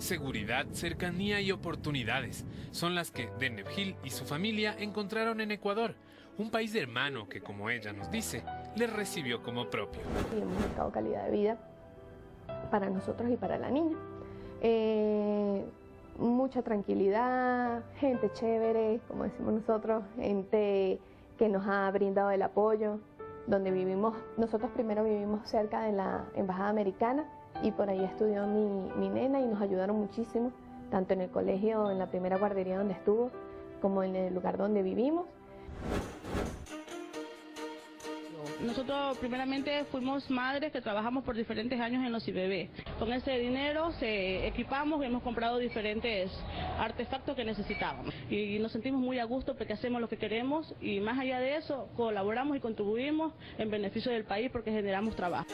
seguridad, cercanía y oportunidades son las que Deneb-Gil y su familia encontraron en Ecuador, un país hermano que, como ella nos dice, les recibió como propio. Y hemos buscado calidad de vida para nosotros y para la niña. Mucha tranquilidad, gente chévere, como decimos nosotros, gente que nos ha brindado el apoyo, donde vivimos. Nosotros primero vivimos cerca de la Embajada Americana y por ahí estudió mi nena y nos ayudaron muchísimo, tanto en el colegio, en la primera guardería donde estuvo, como en el lugar donde vivimos. Nosotros primeramente fuimos madres que trabajamos por diferentes años en los IBB. Con ese dinero equipamos y hemos comprado diferentes artefactos que necesitábamos. Y nos sentimos muy a gusto porque hacemos lo que queremos y más allá de eso colaboramos y contribuimos en beneficio del país porque generamos trabajo.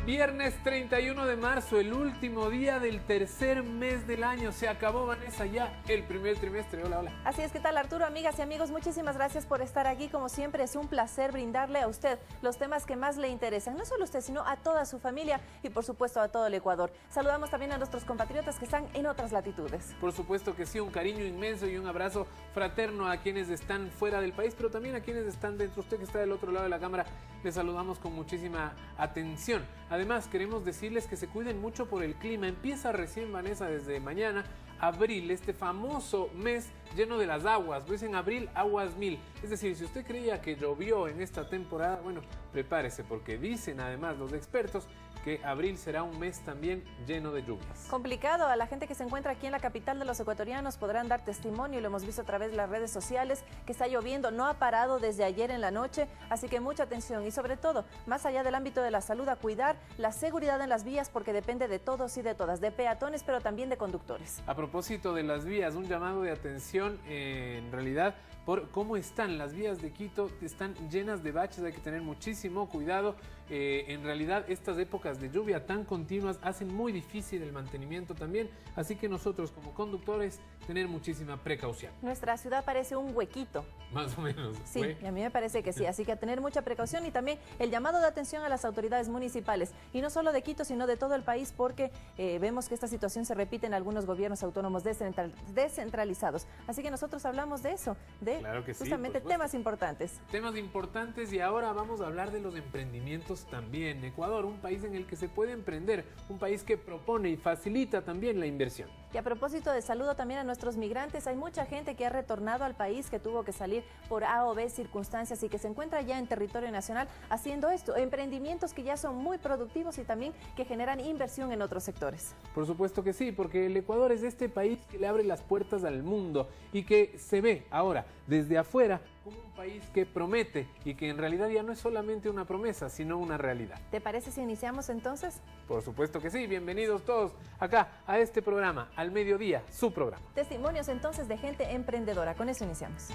Viernes 31 de marzo, el último día del tercer mes del año. Se acabó, Vanessa, ya el primer trimestre. Hola, hola. Así es, ¿qué tal, Arturo? Amigas y amigos, muchísimas gracias por estar aquí. Como siempre, es un placer brindarle a usted los temas que más le interesan. No solo a usted, sino a toda su familia y, por supuesto, a todo el Ecuador. Saludamos también a nuestros compatriotas que están en otras latitudes. Por supuesto que sí, un cariño inmenso y un abrazo fraterno a quienes están fuera del país, pero también a quienes están dentro. Usted que está del otro lado de la cámara, les saludamos con muchísima atención. Además, queremos decirles que se cuiden mucho por el clima. Empieza recién, Vanessa, desde mañana, abril, este famoso mes lleno de las aguas. Pues en abril, aguas mil. Es decir, si usted creía que llovió en esta temporada, bueno, prepárese, porque dicen además los expertos que abril será un mes también lleno de lluvias. Complicado. A la gente que se encuentra aquí en la capital de los ecuatorianos podrán dar testimonio, y lo hemos visto a través de las redes sociales, que está lloviendo, no ha parado desde ayer en la noche, así que mucha atención y sobre todo, más allá del ámbito de la salud, a cuidar la seguridad en las vías porque depende de todos y de todas, de peatones pero también de conductores. A propósito de las vías, un llamado de atención en realidad por cómo están las vías de Quito. Están llenas de baches, hay que tener muchísimo cuidado. En realidad estas épocas de lluvia tan continuas hacen muy difícil el mantenimiento también, así que nosotros como conductores tener muchísima precaución. Nuestra ciudad parece un huequito. Más o menos. Sí, y a mí me parece que sí, así que a tener mucha precaución y también el llamado de atención a las autoridades municipales, y no solo de Quito, sino de todo el país, porque vemos que esta situación se repite en algunos gobiernos autónomos descentralizados. Así que nosotros hablamos de eso, de claro que sí, justamente temas importantes. Temas importantes, y ahora vamos a hablar de los emprendimientos también. Ecuador, un país en el que se puede emprender, un país que propone y facilita también la inversión. Y a propósito de saludo también a nuestros migrantes, hay mucha gente que ha retornado al país, que tuvo que salir por A o B circunstancias y que se encuentra ya en territorio nacional haciendo esto, emprendimientos que ya son muy productivos y también que generan inversión en otros sectores. Por supuesto que sí, porque el Ecuador es este país que le abre las puertas al mundo y que se ve ahora desde afuera como un país que promete y que en realidad ya no es solamente una promesa, sino una realidad. ¿Te parece si iniciamos entonces? Por supuesto que sí, bienvenidos todos acá a este programa, Al Mediodía, su programa. Testimonios entonces de gente emprendedora, con eso iniciamos.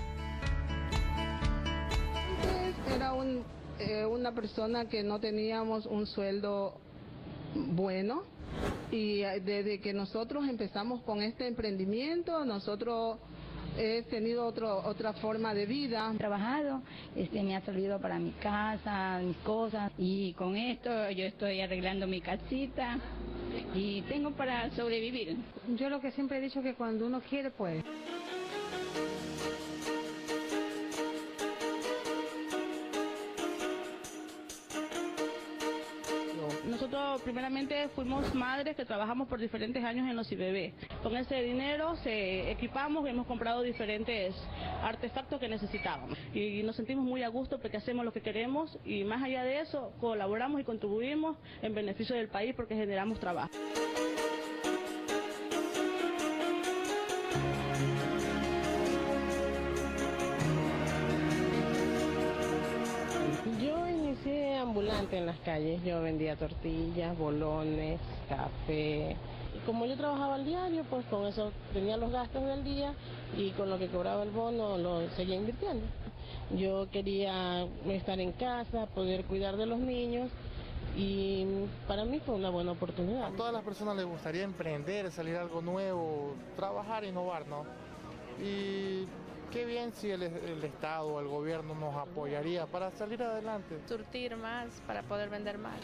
Era una persona que no teníamos un sueldo bueno, y desde que nosotros empezamos con este emprendimiento, nosotros he tenido otra forma de vida. He trabajado, me ha servido para mi casa, mis cosas, y con esto yo estoy arreglando mi casita y tengo para sobrevivir. Yo lo que siempre he dicho es que cuando uno quiere, puede. Nosotros primeramente fuimos madres que trabajamos por diferentes años en los IBB. Con ese dinero equipamos y hemos comprado diferentes artefactos que necesitábamos. Y nos sentimos muy a gusto porque hacemos lo que queremos y más allá de eso colaboramos y contribuimos en beneficio del país porque generamos trabajo. Ambulante en las calles, yo vendía tortillas, bolones, café. Y como yo trabajaba al diario, pues con eso tenía los gastos del día y con lo que cobraba el bono lo seguía invirtiendo. Yo quería estar en casa, poder cuidar de los niños y para mí fue una buena oportunidad. A todas las personas les gustaría emprender, salir algo nuevo, trabajar, innovar, ¿no? Y qué bien si el Estado o el gobierno nos apoyaría para salir adelante. Surtir más para poder vender más.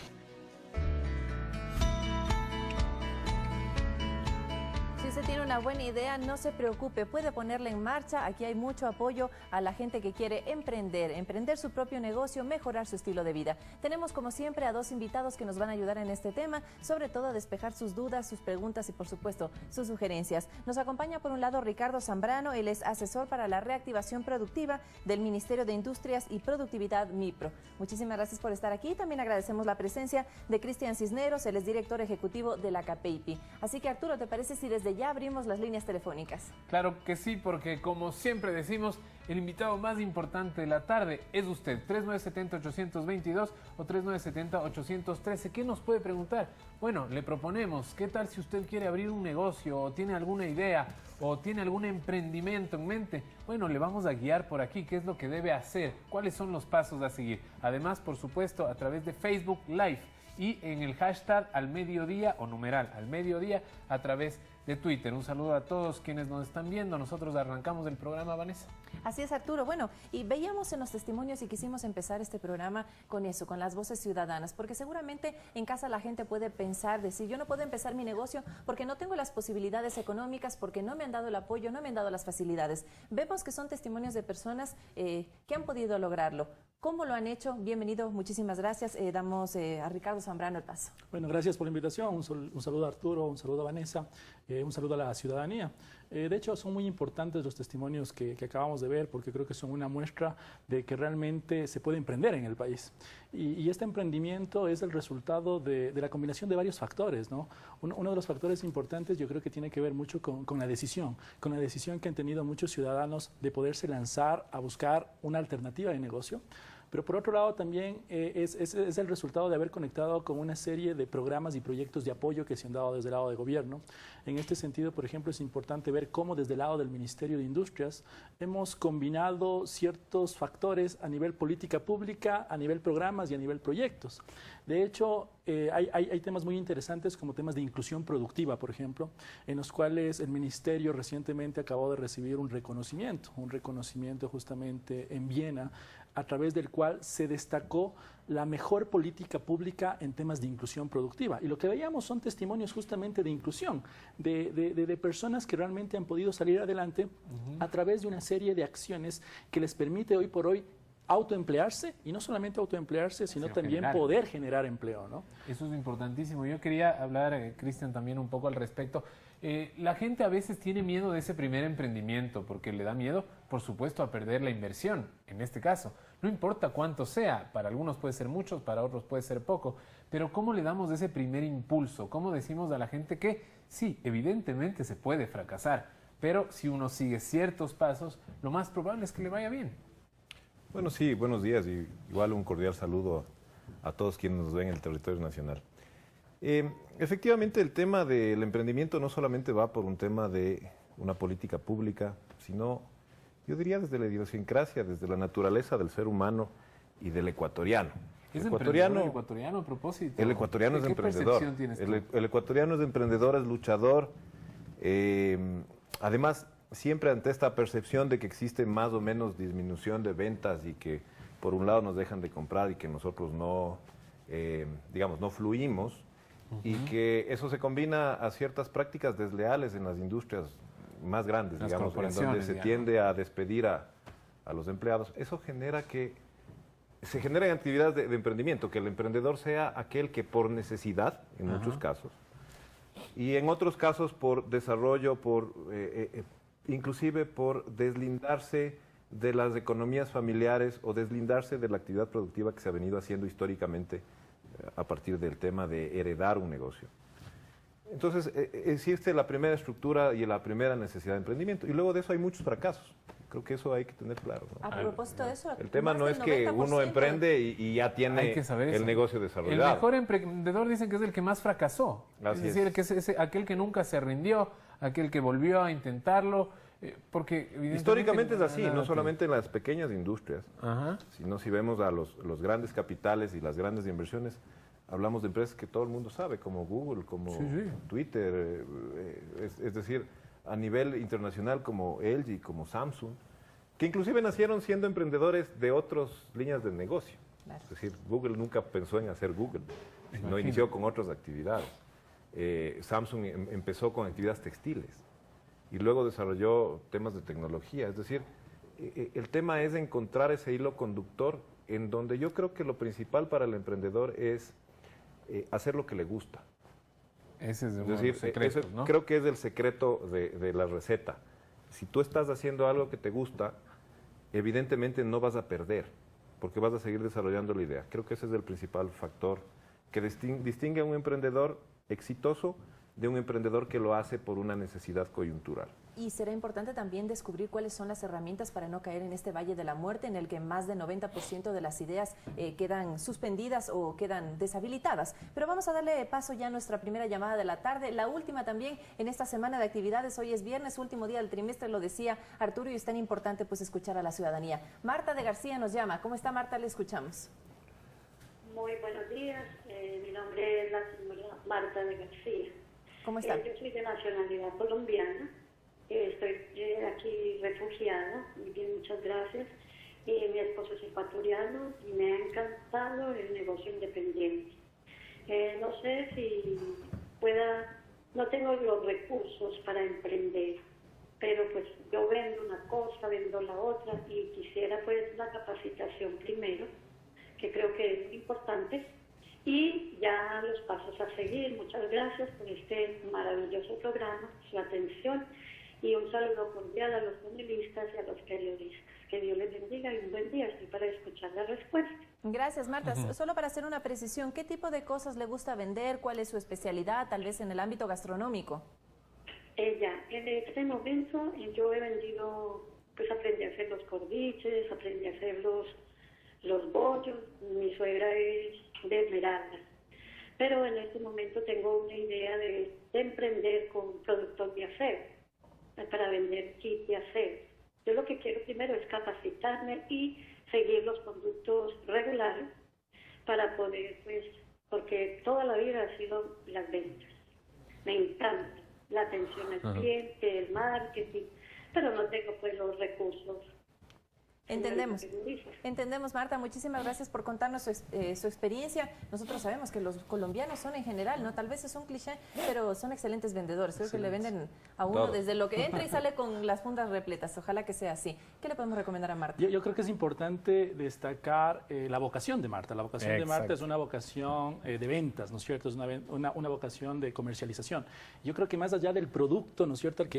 Si usted tiene una buena idea, no se preocupe, puede ponerla en marcha. Aquí hay mucho apoyo a la gente que quiere emprender su propio negocio, mejorar su estilo de vida. Tenemos como siempre a dos invitados que nos van a ayudar en este tema, sobre todo a despejar sus dudas, sus preguntas y por supuesto sus sugerencias. Nos acompaña por un lado Ricardo Zambrano, él es asesor para la reactivación productiva del Ministerio de Industrias y Productividad MIPRO. Muchísimas gracias por estar aquí. También agradecemos la presencia de Cristian Cisneros, él es director ejecutivo de la CAPEIPI. Así que Arturo, ¿te parece si desde ya abrimos las líneas telefónicas? Claro que sí, porque como siempre decimos, el invitado más importante de la tarde es usted. 3970-822 o 3970-813. ¿Qué nos puede preguntar? Bueno, le proponemos, ¿qué tal si usted quiere abrir un negocio o tiene alguna idea o tiene algún emprendimiento en mente? Bueno, le vamos a guiar por aquí, qué es lo que debe hacer, cuáles son los pasos a seguir. Además, por supuesto, a través de Facebook Live y en el hashtag al mediodía o numeral al mediodía a través de Twitter. Un saludo a todos quienes nos están viendo. Nosotros arrancamos el programa, Vanessa. Así es, Arturo. Bueno, y veíamos en los testimonios y quisimos empezar este programa con eso, con las voces ciudadanas, porque seguramente en casa la gente puede pensar, decir, yo no puedo empezar mi negocio porque no tengo las posibilidades económicas, porque no me han dado el apoyo, no me han dado las facilidades. Vemos que son testimonios de personas que han podido lograrlo. ¿Cómo lo han hecho? Bienvenido, muchísimas gracias. Damos a Ricardo Zambrano el paso. Bueno, gracias por la invitación. Un saludo a Arturo, un saludo a Vanessa, un saludo a la ciudadanía. De hecho, son muy importantes los testimonios que acabamos de ver porque creo que son una muestra de que realmente se puede emprender en el país. Y este emprendimiento es el resultado de la combinación de varios factores, ¿no? Uno de los factores importantes yo creo que tiene que ver mucho con la decisión que han tenido muchos ciudadanos de poderse lanzar a buscar una alternativa de negocio. Pero por otro lado también es el resultado de haber conectado con una serie de programas y proyectos de apoyo que se han dado desde el lado de gobierno. En este sentido, por ejemplo, es importante ver cómo desde el lado del Ministerio de Industrias hemos combinado ciertos factores a nivel política pública, a nivel programas y a nivel proyectos. De hecho, hay temas muy interesantes como temas de inclusión productiva, por ejemplo, en los cuales el Ministerio recientemente acabó de recibir un reconocimiento justamente en Viena, a través del cual se destacó la mejor política pública en temas de inclusión productiva. Y lo que veíamos son testimonios justamente de inclusión, de personas que realmente han podido salir adelante a través de una serie de acciones que les permite hoy por hoy autoemplearse, y no solamente autoemplearse, sino también poder generar empleo, ¿no? Eso es importantísimo. Yo quería hablar, Cristian, también un poco al respecto. La gente a veces tiene miedo de ese primer emprendimiento porque le da miedo, por supuesto, a perder la inversión, en este caso. No importa cuánto sea, para algunos puede ser muchos, para otros puede ser poco, pero ¿cómo le damos ese primer impulso? ¿Cómo decimos a la gente que sí, evidentemente se puede fracasar, pero si uno sigue ciertos pasos, lo más probable es que le vaya bien? Bueno, sí, buenos días y igual un cordial saludo a todos quienes nos ven en el territorio nacional. Efectivamente, el tema del emprendimiento no solamente va por un tema de una política pública, sino, yo diría, desde la idiosincrasia, desde la naturaleza del ser humano y del ecuatoriano. ¿Es emprendedor el ecuatoriano a propósito? El ecuatoriano es emprendedor. ¿Qué percepción tienes tú? El ecuatoriano es emprendedor, es luchador. Además, siempre ante esta percepción de que existe más o menos disminución de ventas y que por un lado nos dejan de comprar y que nosotros no, digamos, no fluimos, y que eso se combina a ciertas prácticas desleales en las industrias más grandes, digamos, en donde se tiende a despedir a los empleados. Eso genera que se generen actividades de emprendimiento, que el emprendedor sea aquel que por necesidad, en muchos casos, y en otros casos por desarrollo, inclusive por deslindarse de las economías familiares o deslindarse de la actividad productiva que se ha venido haciendo históricamente a partir del tema de heredar un negocio. Entonces, existe la primera estructura y la primera necesidad de emprendimiento, y luego de eso hay muchos fracasos. Creo que eso hay que tener claro, ¿no? A propósito de eso, el tema no es que uno emprende y ya tiene el negocio desarrollado. El mejor emprendedor dicen que es el que más fracasó. Es decir, que es aquel que nunca se rindió, aquel que volvió a intentarlo, porque históricamente es así, no solamente en las pequeñas industrias, sino si vemos a los grandes capitales y las grandes inversiones, Hablamos de empresas que todo el mundo sabe, como Google, como Twitter, es decir, a nivel internacional como LG, como Samsung, que inclusive nacieron siendo emprendedores de otras líneas de negocio. Claro. Es decir, Google nunca pensó en hacer Google, no inició con otras actividades. Samsung empezó con actividades textiles y luego desarrolló temas de tecnología. Es decir, el tema es encontrar ese hilo conductor en donde yo creo que lo principal para el emprendedor es hacer lo que le gusta. Ese es uno de los secretos, ¿no? Creo que es el secreto de la receta. Si tú estás haciendo algo que te gusta, evidentemente no vas a perder, porque vas a seguir desarrollando la idea. Creo que ese es el principal factor que distingue a un emprendedor exitoso de un emprendedor que lo hace por una necesidad coyuntural. Y será importante también descubrir cuáles son las herramientas para no caer en este valle de la muerte en el que más del 90% de las ideas quedan suspendidas o quedan deshabilitadas. Pero vamos a darle paso ya a nuestra primera llamada de la tarde, la última también en esta semana de actividades. Hoy es viernes, último día del trimestre, lo decía Arturo, y es tan importante pues escuchar a la ciudadanía. Marta de García nos llama. ¿Cómo está, Marta? Le escuchamos. Muy buenos días, mi nombre es la señora Marta de García. ¿Cómo está? Yo soy de nacionalidad colombiana, estoy aquí refugiada, muy bien, muchas gracias. Mi esposo es ecuatoriano y me ha encantado el negocio independiente. No sé si no tengo los recursos para emprender, pero pues yo vendo una cosa, vendo la otra y quisiera pues la capacitación primero, que creo que es importante, y ya los pasos a seguir. Muchas gracias por este maravilloso programa, su atención, y un saludo cordial a los panelistas y a los periodistas. Que Dios les bendiga y un buen día. Estoy para escuchar la respuesta. Gracias, Marta. Solo para hacer una precisión, ¿qué tipo de cosas le gusta vender? ¿Cuál es su especialidad, tal vez en el ámbito gastronómico? En este momento yo he vendido, pues aprendí a hacer los corviches, aprendí a hacer los bollos. Mi suegra es de Esmeralda, pero en este momento tengo una idea de emprender con productos de aseo, para vender kits de aseo. Yo lo que quiero primero es capacitarme y seguir los conductos regulares para poder, pues, porque toda la vida ha sido las ventas. Me encanta la atención al cliente, el marketing, pero no tengo pues los recursos. Entendemos, Marta. Muchísimas gracias por contarnos su experiencia. Nosotros sabemos que los colombianos son en general, ¿no? Tal vez es un cliché, pero son excelentes vendedores. Creo que le venden a uno desde lo que entra y sale con las fundas repletas. Ojalá que sea así. ¿Qué le podemos recomendar a Marta? Yo creo que es importante destacar la vocación de Marta. La vocación de Marta es una vocación de ventas, ¿no es cierto? Es una vocación de comercialización. Yo creo que más allá del producto, ¿no es cierto?, al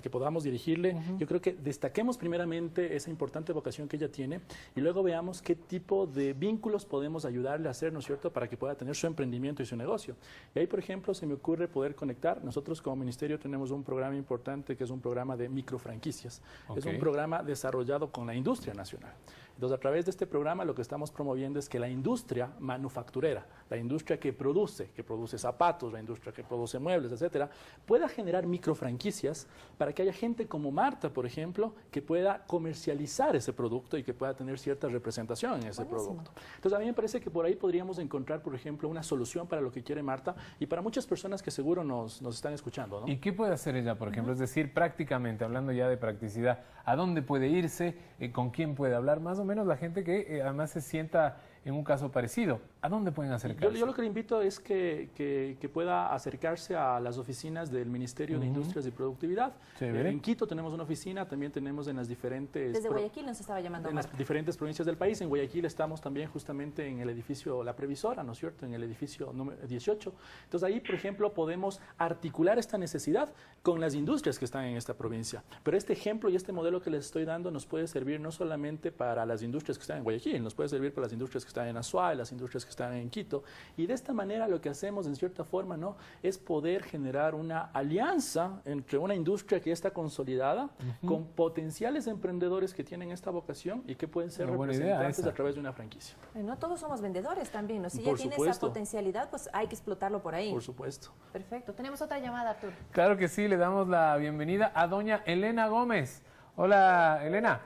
que podamos dirigirle, yo creo que destaquemos primeramente esa importante vocación que ella tiene y luego veamos qué tipo de vínculos podemos ayudarle a hacer, ¿no es cierto?, para que pueda tener su emprendimiento y su negocio. Y ahí, por ejemplo, se me ocurre poder conectar. Nosotros como ministerio tenemos un programa importante que es un programa de microfranquicias. Es un programa desarrollado con la industria nacional. Entonces, a través de este programa lo que estamos promoviendo es que la industria manufacturera, la industria que produce zapatos, la industria que produce muebles, etcétera, pueda generar microfranquicias para que haya gente como Marta, por ejemplo, que pueda comercializar ese producto y que pueda tener cierta representación en ese producto. Entonces, a mí me parece que por ahí podríamos encontrar, por ejemplo, una solución para lo que quiere Marta y para muchas personas que seguro nos están escuchando, ¿no? ¿Y qué puede hacer ella, por ejemplo? Es decir, prácticamente, hablando ya de practicidad, ¿a dónde puede irse? ¿Con quién puede hablar? Más o menos la gente que además se sienta en un caso parecido. ¿A dónde pueden acercarse? Yo lo que le invito es que pueda acercarse a las oficinas del Ministerio de Industrias y Productividad. En Quito tenemos una oficina, también tenemos en las diferentes... Desde Guayaquil nos estaba llamando. En las diferentes provincias del país. En Guayaquil estamos también justamente en el edificio La Previsora, ¿no es cierto?, en el edificio número 18. Entonces ahí, por ejemplo, podemos articular esta necesidad con las industrias que están en esta provincia. Pero este ejemplo y este modelo que les estoy dando nos puede servir no solamente para las industrias que están en Guayaquil, nos puede servir para las industrias que están en Azuay, las industrias que están en Quito. Y de esta manera lo que hacemos en cierta forma, ¿no?, es poder generar una alianza entre una industria que ya está consolidada con potenciales emprendedores que tienen esta vocación y que pueden ser representantes a través de una franquicia. No todos somos vendedores también, ¿no? Si ya tiene esa potencialidad, pues hay que explotarlo por ahí. Por supuesto. Perfecto. Tenemos otra llamada, Arturo. Claro que sí, le damos la bienvenida a doña Elena Gómez. Hola, Elena.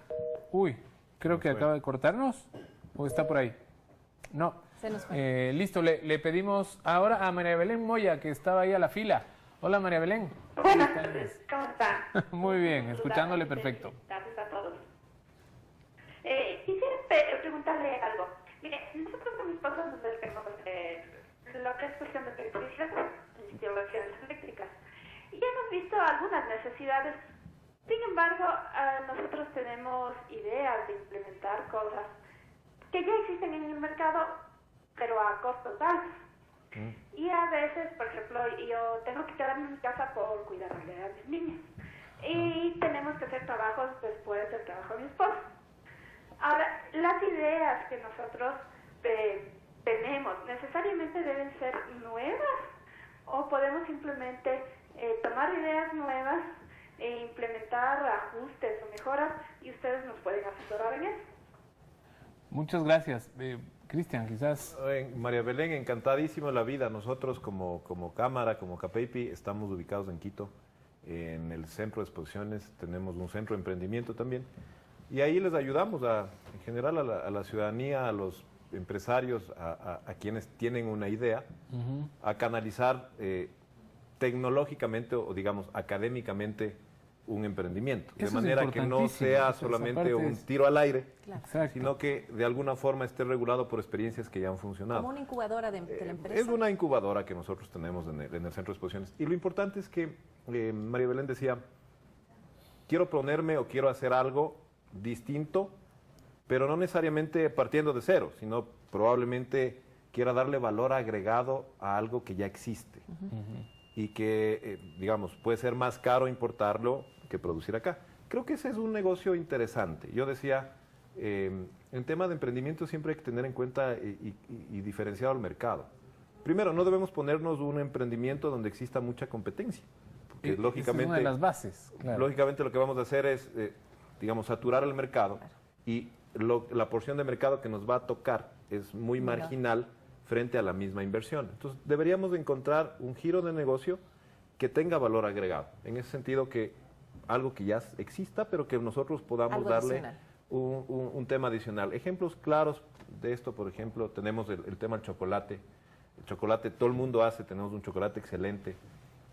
Uy, creo que acaba de cortarnos. ¿O está por ahí? No. Se nos fue. Listo, le pedimos ahora a María Belén Moya, que estaba ahí a la fila. Hola, María Belén. Buenas tardes, ¿cómo están? Muy bien, escuchándole perfecto. Gracias a todos. Quisiera preguntarle algo. Mire, nosotros con mi esposo nos dedicamos lo que es cuestión de electricidad, instalaciones eléctricas. Y hemos visto algunas necesidades. Sin embargo, nosotros tenemos ideas de implementar cosas que ya existen en el mercado, pero a costos altos. Y a veces, por ejemplo, yo tengo que quedarme en mi casa por cuidarle a mis niños. Y tenemos que hacer trabajos después del trabajo de mi esposo. Ahora, las ideas que nosotros tenemos, ¿necesariamente deben ser nuevas? ¿O podemos simplemente tomar ideas nuevas e implementar ajustes o mejoras y ustedes nos pueden asesorar en eso? Muchas gracias. Cristian, quizás... María Belén, encantadísimo de la vida. Nosotros como Cámara, como CAPEIPI, estamos ubicados en Quito. En el centro de exposiciones tenemos un centro de emprendimiento también. Y ahí les ayudamos en general a la ciudadanía, a los empresarios, a quienes tienen una idea, a canalizar tecnológicamente o digamos académicamente un emprendimiento. Eso de manera que no sea solamente un tiro al aire, sino que de alguna forma esté regulado por experiencias que ya han funcionado. Como una incubadora de la empresa. Es una incubadora que nosotros tenemos en el centro de exposiciones. Y lo importante es que María Belén decía, quiero ponerme o quiero hacer algo distinto, pero no necesariamente partiendo de cero, sino probablemente quiera darle valor agregado a algo que ya existe. Y que, digamos, puede ser más caro importarlo que producir acá. Creo que ese es un negocio interesante. Yo decía, en tema de emprendimiento siempre hay que tener en cuenta y diferenciado el mercado. Primero, no debemos ponernos un emprendimiento donde exista mucha competencia. Porque lógicamente, es una de las bases. Claro. Lógicamente lo que vamos a hacer es, digamos, saturar el mercado y la porción de mercado que nos va a tocar es muy marginal frente a la misma inversión. Entonces, deberíamos de encontrar un giro de negocio que tenga valor agregado. En ese sentido, que algo que ya exista, pero que nosotros podamos darle un tema adicional. Ejemplos claros de esto, por ejemplo, tenemos el tema del chocolate. El chocolate todo el mundo hace, tenemos un chocolate excelente.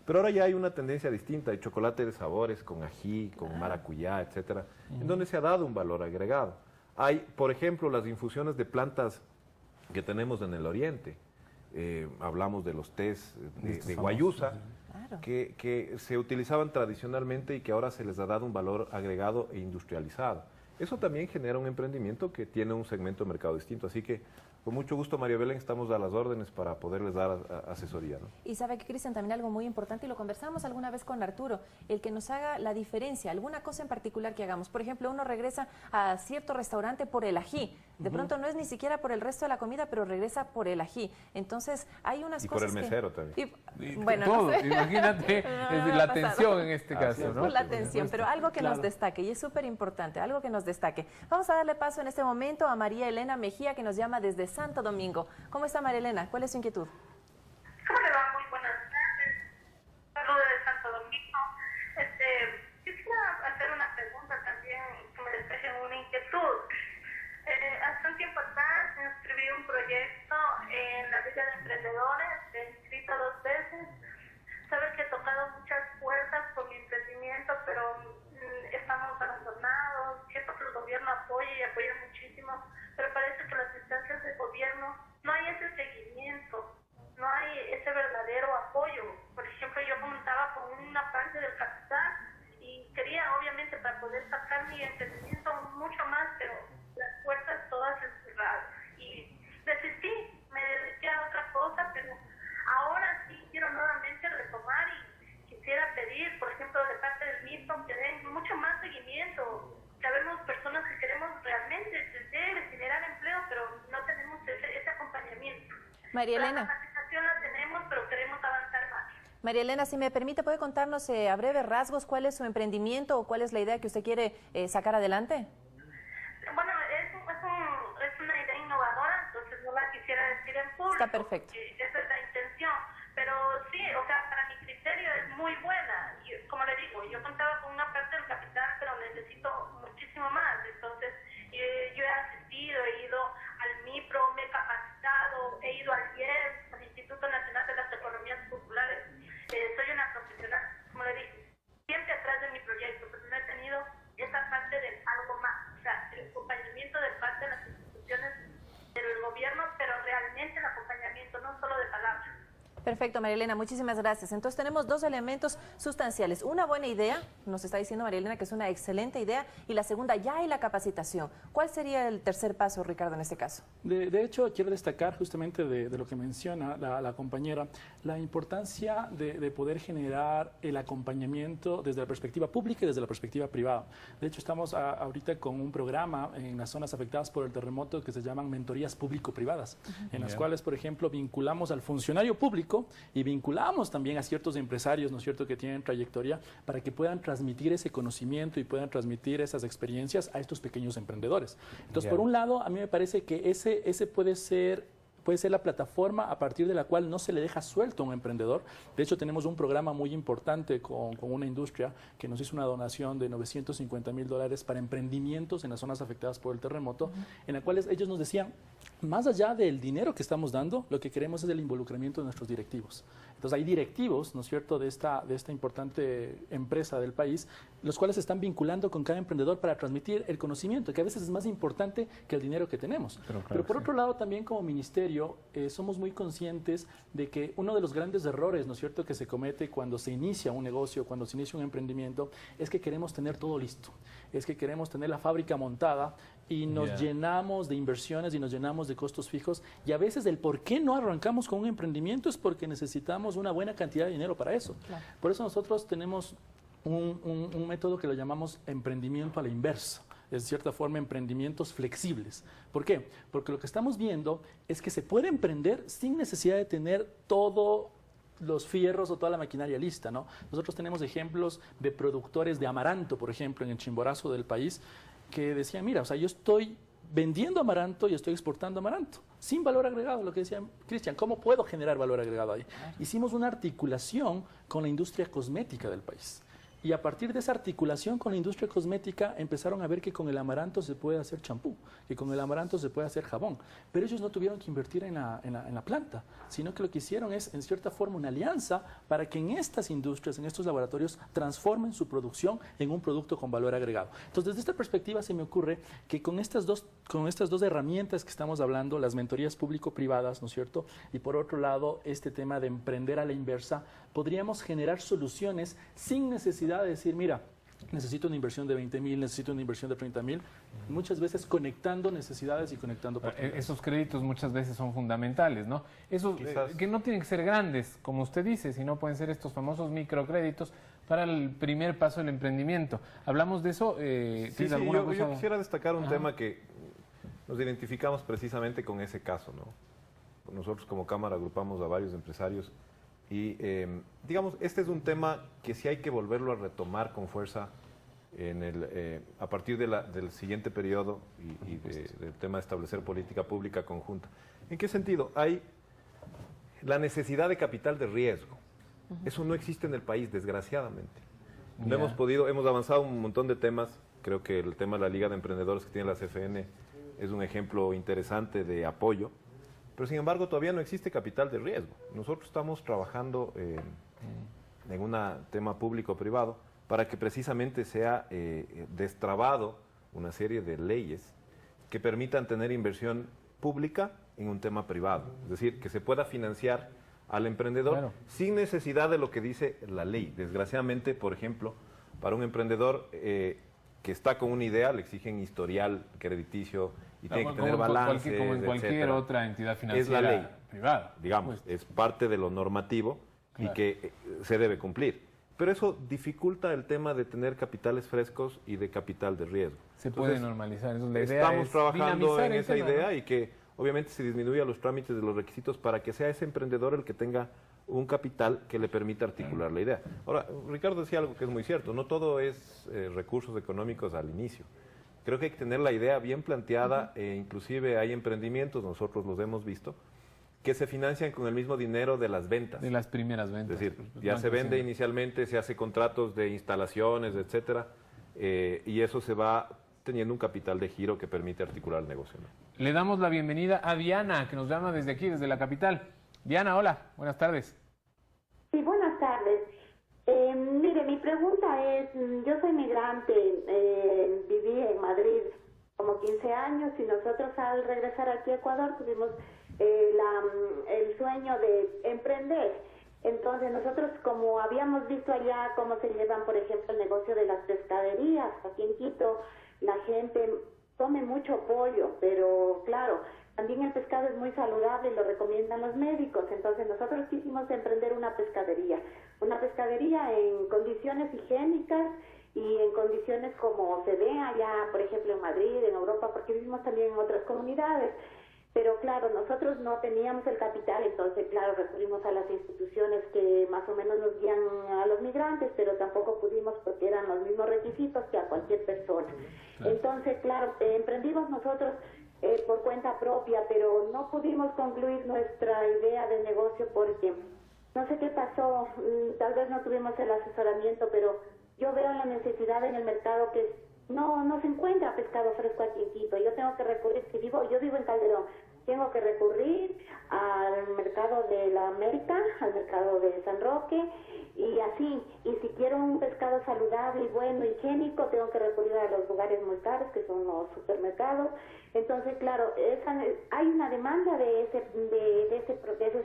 Pero ahora ya hay una tendencia distinta, hay chocolate de sabores con ají, con maracuyá, etcétera, en donde se ha dado un valor agregado. Hay, por ejemplo, las infusiones de plantas que tenemos en el oriente. Hablamos de los tés de guayusa, que se utilizaban tradicionalmente y que ahora se les ha dado un valor agregado e industrializado. Eso también genera un emprendimiento que tiene un segmento de mercado distinto. Así que, con mucho gusto, María Belén, estamos a las órdenes para poderles dar asesoría, ¿no? Y sabe que, Cristian, también algo muy importante, y lo conversamos alguna vez con Arturo, el que nos haga la diferencia, alguna cosa en particular que hagamos. Por ejemplo, uno regresa a cierto restaurante por el ají. De pronto no es ni siquiera por el resto de la comida, pero regresa por el ají. Entonces, hay unas cosas por el mesero también. Bueno, todo, no sé. Imagínate la atención en este caso, ¿no? Por la atención, pero algo que nos destaque, y es súper importante, algo que nos destaque. Vamos a darle paso en este momento a María Elena Mejía, que nos llama desde Santo Domingo. ¿Cómo está, María Elena? ¿Cuál es su inquietud? ¿Cómo le va? Muy buenas tardes. Saludos de Santo Domingo. Quisiera hacer una pregunta también que me despeje una inquietud. Hace un tiempo atrás me inscribí un proyecto en la Liga de Emprendedores, he inscrito 2 veces. Sabes que he tocado muchas puertas con mi emprendimiento, pero estamos abandonados. Siento que el gobierno apoya y apoya muchísimo, pero parece que las instancias de gobierno no hay ese seguimiento, no hay ese verdadero apoyo. Por ejemplo, yo contaba con una parte del capital y quería, obviamente, para poder sacar mi emprendimiento mucho más, pero las puertas todas encerradas. Y desistí, me dediqué a otra cosa, pero ahora sí quiero nuevamente retomar y quisiera pedir, por ejemplo, de parte del MIPO, que den mucho más seguimiento. Sabemos personas que queremos realmente generar empleo, pero no tenemos ese acompañamiento. María Elena. La capacitación la tenemos, pero queremos avanzar más. María Elena, si me permite, ¿puede contarnos a breves rasgos cuál es su emprendimiento o cuál es la idea que usted quiere sacar adelante? Bueno, es una idea innovadora, entonces no la quisiera decir en público. Está perfecto. Esa es la intención. Pero sí, o sea, para mi criterio es muy buena. Y, como le digo, yo contaba con una parte del capital, pero necesito muchísimo más. Entonces, yo he asistido, he ido al MIPRO, me he capacitado, Perfecto, María Elena, muchísimas gracias. Entonces tenemos dos elementos sustanciales. Una buena idea, nos está diciendo María Elena que es una excelente idea, y la segunda, ya hay la capacitación. ¿Cuál sería el tercer paso, Ricardo, en este caso? De hecho, quiero destacar justamente de lo que menciona la compañera, la importancia de poder generar el acompañamiento desde la perspectiva pública y desde la perspectiva privada. De hecho, estamos ahorita con un programa en las zonas afectadas por el terremoto que se llaman mentorías público-privadas, en las cuales, por ejemplo, vinculamos al funcionario público y vinculamos también a ciertos empresarios, ¿no es cierto?, que tienen trayectoria para que puedan transmitir ese conocimiento y puedan transmitir esas experiencias a estos pequeños emprendedores. Entonces, por un lado, a mí me parece que ese puede ser la plataforma a partir de la cual no se le deja suelto a un emprendedor. De hecho, tenemos un programa muy importante con una industria que nos hizo una donación de $950,000 para emprendimientos en las zonas afectadas por el terremoto, en la cual ellos nos decían, más allá del dinero que estamos dando, lo que queremos es el involucramiento de nuestros directivos. Entonces, hay directivos, ¿no es cierto?, de esta importante empresa del país, los cuales se están vinculando con cada emprendedor para transmitir el conocimiento, que a veces es más importante que el dinero que tenemos. Pero por otro lado, también como ministerio, somos muy conscientes de que uno de los grandes errores, ¿no es cierto?, que se comete cuando se inicia un negocio, cuando se inicia un emprendimiento, es que queremos tener todo listo, es que queremos tener la fábrica montada y nos llenamos de inversiones y nos llenamos de costos fijos, y a veces el por qué no arrancamos con un emprendimiento es porque necesitamos una buena cantidad de dinero para eso. Por eso nosotros tenemos un método que lo llamamos emprendimiento a la inversa. Es, de cierta forma, emprendimientos flexibles. ¿Por qué? Porque lo que estamos viendo es que se puede emprender sin necesidad de tener todos los fierros o toda la maquinaria lista, ¿no? Nosotros tenemos ejemplos de productores de amaranto, por ejemplo, en el Chimborazo del país, que decían, mira, o sea, yo estoy vendiendo amaranto y estoy exportando amaranto, sin valor agregado, lo que decía Cristian, ¿cómo puedo generar valor agregado ahí? Hicimos una articulación con la industria cosmética del país. Y a partir de esa articulación con la industria cosmética empezaron a ver que con el amaranto se puede hacer champú, que con el amaranto se puede hacer jabón. Pero ellos no tuvieron que invertir en la planta, sino que lo que hicieron es, en cierta forma, una alianza para que en estas industrias, en estos laboratorios, transformen su producción en un producto con valor agregado. Entonces, desde esta perspectiva se me ocurre que con estas dos herramientas que estamos hablando, las mentorías público-privadas, ¿no es cierto?, y por otro lado, este tema de emprender a la inversa, podríamos generar soluciones sin necesidad de decir, mira, necesito una inversión de 20,000, necesito una inversión de 30,000, muchas veces conectando necesidades y conectando oportunidades. Esos créditos muchas veces son fundamentales, ¿no? Esos que no tienen que ser grandes, como usted dice, sino pueden ser estos famosos microcréditos para el primer paso del emprendimiento. Hablamos de eso. Yo quisiera destacar un tema que nos identificamos precisamente con ese caso, ¿no? Nosotros como Cámara agrupamos a varios empresarios y, digamos, este es un tema que sí hay que volverlo a retomar con fuerza a partir del siguiente periodo y del tema de establecer política pública conjunta. ¿En qué sentido? Hay la necesidad de capital de riesgo. Eso no existe en el país, desgraciadamente. No hemos avanzado un montón de temas. Creo que el tema de la Liga de Emprendedores que tiene la CFN es un ejemplo interesante de apoyo. Pero, sin embargo, todavía no existe capital de riesgo. Nosotros estamos trabajando en un tema público-privado para que precisamente sea destrabado una serie de leyes que permitan tener inversión pública en un tema privado. Es decir, que se pueda financiar al emprendedor sin necesidad de lo que dice la ley. Desgraciadamente, por ejemplo, para un emprendedor que está con una idea, le exigen historial crediticio y tiene que tener balance, como en cualquier otra entidad financiera es la ley privada. Digamos, es parte de lo normativo y que se debe cumplir. Pero eso dificulta el tema de tener capitales frescos y de capital de riesgo. Se puede normalizar. Entonces, la idea estamos es trabajando en esa tema, idea, ¿no? y que obviamente se disminuya los trámites de los requisitos para que sea ese emprendedor el que tenga un capital que le permita articular la idea. Ahora, Ricardo decía algo que es muy cierto, no todo es recursos económicos al inicio. Creo que hay que tener la idea bien planteada, inclusive hay emprendimientos, nosotros los hemos visto, que se financian con el mismo dinero de las ventas. De las primeras ventas. Es decir, ya se vende inicialmente, se hace contratos de instalaciones, etcétera, y eso se va teniendo un capital de giro que permite articular el negocio, ¿no? Le damos la bienvenida a Diana, que nos llama desde aquí, desde la capital. Diana, hola, buenas tardes. Sí, buenas tardes. Mire, mi pregunta es, yo soy migrante, viví en Madrid como 15 años y nosotros al regresar aquí a Ecuador tuvimos el sueño de emprender. Entonces nosotros, como habíamos visto allá cómo se llevan, por ejemplo, el negocio de las pescaderías, aquí en Quito la gente come mucho pollo, pero claro, también el pescado es muy saludable y lo recomiendan los médicos. Entonces nosotros quisimos emprender una pescadería en condiciones higiénicas y en condiciones como se ve allá, por ejemplo, en Madrid, en Europa, porque vivimos también en otras comunidades. Pero claro, nosotros no teníamos el capital, entonces claro, recurrimos a las instituciones que más o menos nos guían a los migrantes, pero tampoco pudimos porque eran los mismos requisitos que a cualquier persona. Entonces, claro, emprendimos nosotros por cuenta propia, pero no pudimos concluir nuestra idea de negocio porque no sé qué pasó, tal vez no tuvimos el asesoramiento, pero yo veo la necesidad en el mercado que no se encuentra pescado fresco aquí en Quito. Yo tengo que recurrir, yo vivo en Calderón, tengo que recurrir al mercado de la América, al mercado de San Roque, y así. Y si quiero un pescado saludable y bueno, higiénico, tengo que recurrir a los lugares muy caros, que son los supermercados. Entonces, claro, hay una demanda de ese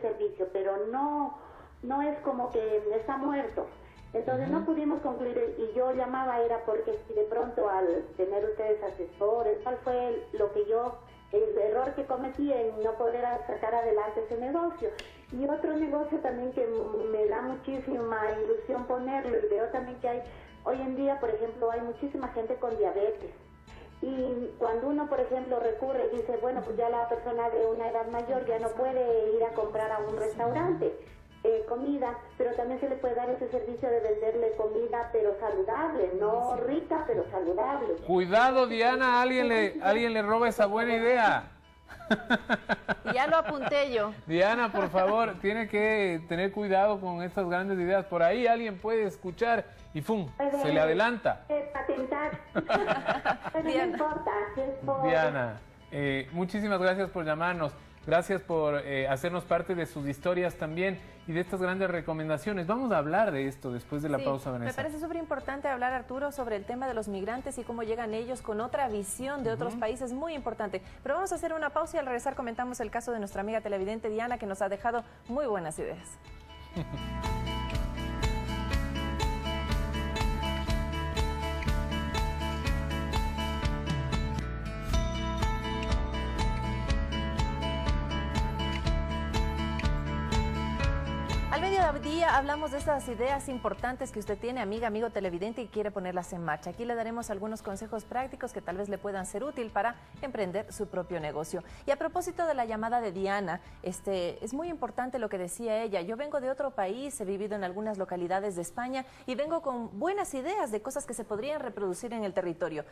servicio, pero no es como que está muerto. Entonces no pudimos concluir, y yo llamaba era porque si de pronto al tener ustedes asesores, ¿cuál fue el error que cometí en no poder sacar adelante ese negocio? Y otro negocio también que me da muchísima ilusión ponerlo, y veo también que hay, hoy en día, por ejemplo, hay muchísima gente con diabetes. Y cuando uno, por ejemplo, recurre y dice, bueno, pues ya la persona de una edad mayor ya no puede ir a comprar a un restaurante comida, pero también se le puede dar ese servicio de venderle comida, pero saludable, no rica, pero saludable. Cuidado, Diana, alguien le roba esa buena idea. Ya lo apunté yo. Diana, por favor, tiene que tener cuidado con estas grandes ideas. Por ahí alguien puede escuchar y ¡fum! Se le adelanta. Patentar. Pero no importa. Diana, muchísimas gracias por llamarnos. Gracias por hacernos parte de sus historias también y de estas grandes recomendaciones. Vamos a hablar de esto después de la pausa, Vanessa. Me parece súper importante hablar, Arturo, sobre el tema de los migrantes y cómo llegan ellos con otra visión de otros países, muy importante. Pero vamos a hacer una pausa y al regresar comentamos el caso de nuestra amiga televidente Diana, que nos ha dejado muy buenas ideas. Al mediodía hablamos de estas ideas importantes que usted tiene, amiga, amigo televidente, y quiere ponerlas en marcha. Aquí le daremos algunos consejos prácticos que tal vez le puedan ser útil para emprender su propio negocio. Y a propósito de la llamada de Diana, es muy importante lo que decía ella. Yo vengo de otro país, he vivido en algunas localidades de España y vengo con buenas ideas de cosas que se podrían reproducir en el territorio.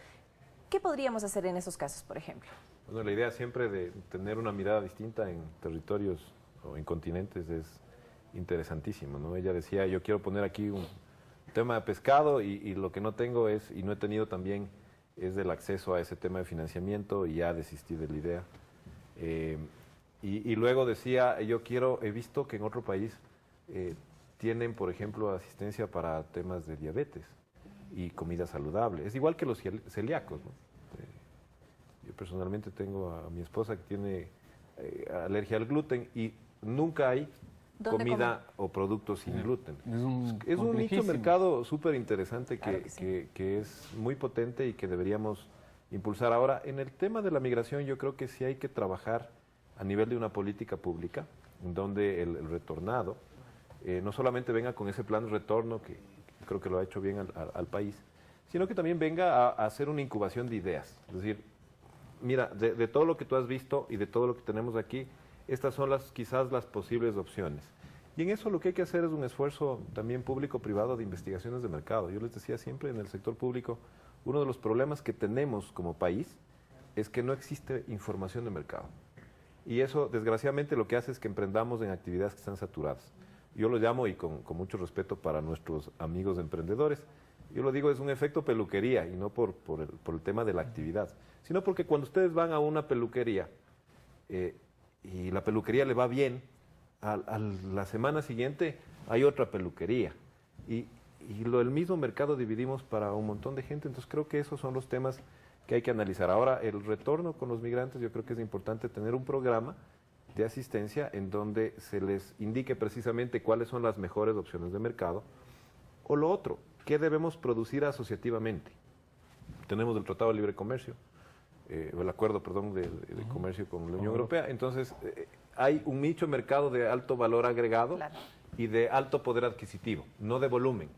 ¿Qué podríamos hacer en esos casos, por ejemplo? Bueno, la idea siempre de tener una mirada distinta en territorios o en continentes es interesantísimo, ¿no? Ella decía, yo quiero poner aquí un tema de pescado y lo que no tengo es, y no he tenido también, es del acceso a ese tema de financiamiento y ya desistí de la idea. Y luego decía, he visto que en otro país tienen, por ejemplo, asistencia para temas de diabetes y comida saludable. Es igual que los celíacos, ¿no? Yo personalmente tengo a mi esposa que tiene alergia al gluten y nunca hay comida o productos sin gluten. Es un nicho de mercado súper interesante que es muy potente y que deberíamos impulsar. Ahora, en el tema de la migración, yo creo que sí hay que trabajar a nivel de una política pública, en donde el retornado no solamente venga con ese plan de retorno, que creo que lo ha hecho bien al país, sino que también venga a hacer una incubación de ideas. Es decir, mira, de todo lo que tú has visto y de todo lo que tenemos aquí, estas son quizás las posibles opciones. Y en eso lo que hay que hacer es un esfuerzo también público-privado de investigaciones de mercado. Yo les decía siempre, en el sector público, uno de los problemas que tenemos como país es que no existe información de mercado. Y eso, desgraciadamente, lo que hace es que emprendamos en actividades que están saturadas. Yo lo llamo, y con mucho respeto para nuestros amigos emprendedores, yo lo digo, es un efecto peluquería, y no por el tema de la actividad, sino porque cuando ustedes van a una peluquería, y la peluquería le va bien, a la semana siguiente hay otra peluquería. Y el mismo mercado dividimos para un montón de gente, entonces creo que esos son los temas que hay que analizar. Ahora, el retorno con los migrantes, yo creo que es importante tener un programa de asistencia en donde se les indique precisamente cuáles son las mejores opciones de mercado. O lo otro, ¿qué debemos producir asociativamente? Tenemos el Tratado de Libre Comercio, el acuerdo, perdón, de comercio con la Unión Europea. Entonces, hay un nicho de mercado de alto valor agregado y de alto poder adquisitivo, no de volumen.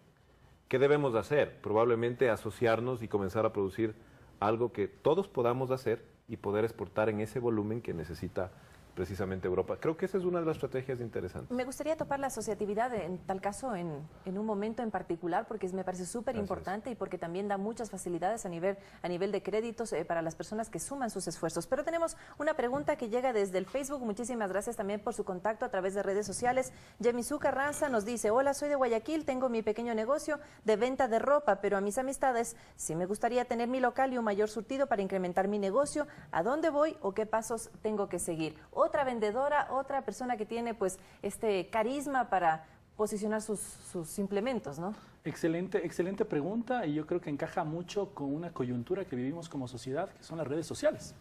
¿Qué debemos hacer? Probablemente asociarnos y comenzar a producir algo que todos podamos hacer y poder exportar en ese volumen que necesita precisamente Europa. Creo que esa es una de las estrategias interesantes. Me gustaría topar la asociatividad en tal caso en un momento en particular, porque me parece súper importante y porque también da muchas facilidades a nivel de créditos para las personas que suman sus esfuerzos. Pero tenemos una pregunta que llega desde el Facebook. Muchísimas gracias también por su contacto a través de redes sociales. Yemisu Carranza nos dice: hola, soy de Guayaquil, tengo mi pequeño negocio de venta de ropa, pero a mis amistades sí me gustaría tener mi local y un mayor surtido para incrementar mi negocio. ¿A dónde voy o qué pasos tengo que seguir? Otra vendedora, otra persona que tiene pues este carisma para posicionar sus implementos, ¿no? Excelente pregunta, y yo creo que encaja mucho con una coyuntura que vivimos como sociedad, que son las redes sociales.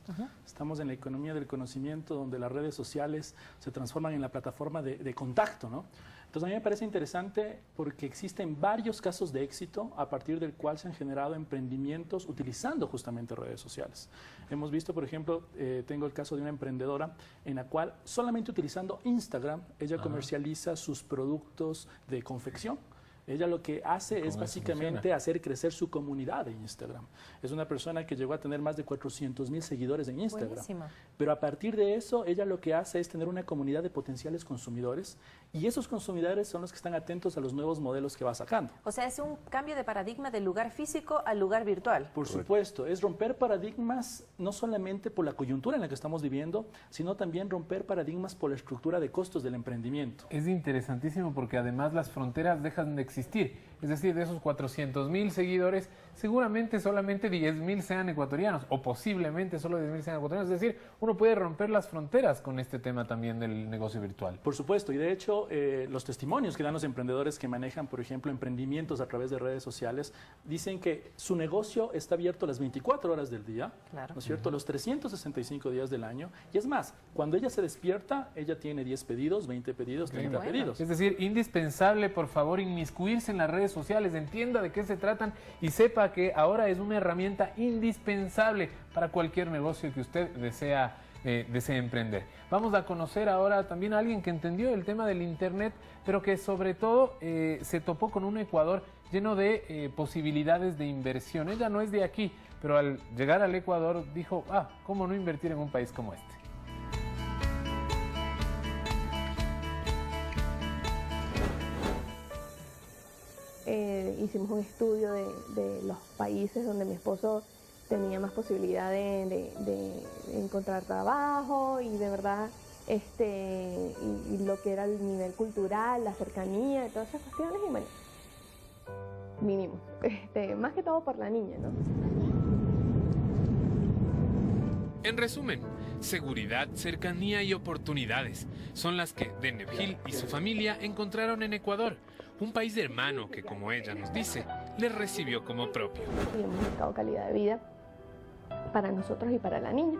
Estamos en la economía del conocimiento, donde las redes sociales se transforman en la plataforma de contacto, ¿no? Entonces a mí me parece interesante porque existen varios casos de éxito a partir del cual se han generado emprendimientos utilizando justamente redes sociales. Hemos visto, por ejemplo, tengo el caso de una emprendedora en la cual solamente utilizando Instagram, ella comercializa sus productos de confección. Ella lo que hace es básicamente hacer crecer su comunidad en Instagram. Es una persona que llegó a tener más de 400,000 seguidores en Instagram. Buenísimo. Pero a partir de eso, ella lo que hace es tener una comunidad de potenciales consumidores, y esos consumidores son los que están atentos a los nuevos modelos que va sacando. O sea, es un cambio de paradigma del lugar físico al lugar virtual. Por supuesto, es romper paradigmas no solamente por la coyuntura en la que estamos viviendo, sino también romper paradigmas por la estructura de costos del emprendimiento. Es interesantísimo porque además las fronteras dejan de existir. Es decir, de esos 400,000 seguidores, seguramente solamente 10,000 sean ecuatorianos, o posiblemente solo 10,000 sean ecuatorianos. Es decir, uno puede romper las fronteras con este tema también del negocio virtual. Por supuesto, y de hecho, los testimonios que dan los emprendedores que manejan, por ejemplo, emprendimientos a través de redes sociales, dicen que su negocio está abierto las 24 horas del día, ¿no es cierto? Los 365 días del año. Y es más, cuando ella se despierta, ella tiene 10 pedidos, 20 pedidos, 30 pedidos. Es decir, indispensable, por favor, inmiscuirse en las redes sociales, entienda de qué se tratan y sepa que ahora es una herramienta indispensable para cualquier negocio que usted desea emprender. Vamos a conocer ahora también a alguien que entendió el tema del Internet, pero que sobre todo se topó con un Ecuador lleno de posibilidades de inversión. Ella no es de aquí, pero al llegar al Ecuador dijo, ¿cómo no invertir en un país como este? Hicimos un estudio de los países donde mi esposo tenía más posibilidad de encontrar trabajo y de verdad y lo que era el nivel cultural, la cercanía, todas esas cuestiones, y bueno, vinimos, más que todo por la niña, ¿no? En resumen, seguridad, cercanía y oportunidades son las que Deneb Gil y su familia encontraron en Ecuador, un país hermano que, como ella nos dice, les recibió como propio. Y hemos buscado calidad de vida para nosotros y para la niña.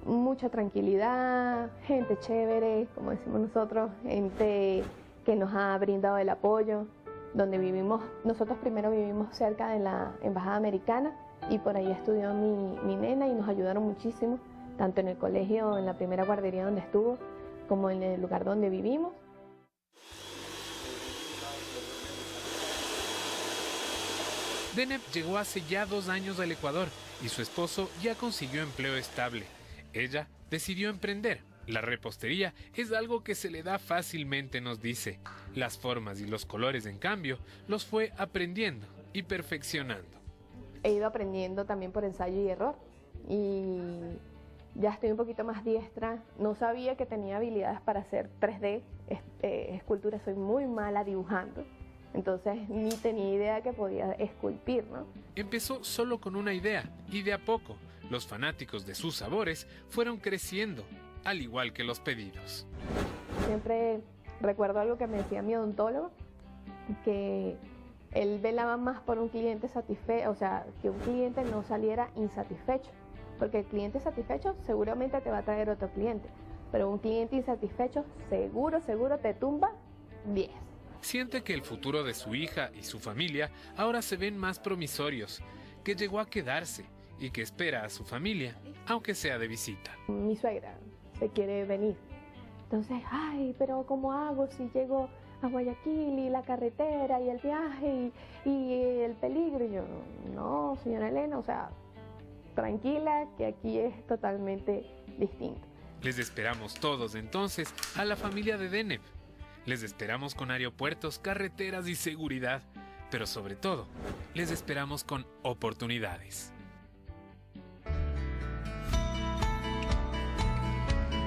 Mucha tranquilidad, gente chévere, como decimos nosotros, gente que nos ha brindado el apoyo, donde vivimos, nosotros primero vivimos cerca de la Embajada Americana y por ahí estudió mi nena y nos ayudaron muchísimo, tanto en el colegio, en la primera guardería donde estuvo, como en el lugar donde vivimos. Deneb llegó hace ya 2 años al Ecuador y su esposo ya consiguió empleo estable. Ella decidió emprender. La repostería es algo que se le da fácilmente, nos dice. Las formas y los colores, en cambio, los fue aprendiendo y perfeccionando. He ido aprendiendo también por ensayo y error y ya estoy un poquito más diestra. No sabía que tenía habilidades para hacer 3D, escultura, soy muy mala dibujando. Entonces ni tenía idea que podía esculpir, ¿no? Empezó solo con una idea y de a poco los fanáticos de sus sabores fueron creciendo, al igual que los pedidos. Siempre recuerdo algo que me decía mi odontólogo, que él velaba más por un cliente satisfecho, o sea, que un cliente no saliera insatisfecho. Porque el cliente satisfecho seguramente te va a traer otro cliente, pero un cliente insatisfecho seguro te tumba 10. Siente que el futuro de su hija y su familia ahora se ven más promisorios, que llegó a quedarse y que espera a su familia, aunque sea de visita. Mi suegra se quiere venir. Entonces, ay, pero ¿cómo hago si llego a Guayaquil y la carretera y el viaje y el peligro? Y yo, no, señora Elena, o sea, tranquila, que aquí es totalmente distinto. Les esperamos todos entonces a la familia de Deneb. Les esperamos con aeropuertos, carreteras y seguridad, pero sobre todo, les esperamos con oportunidades.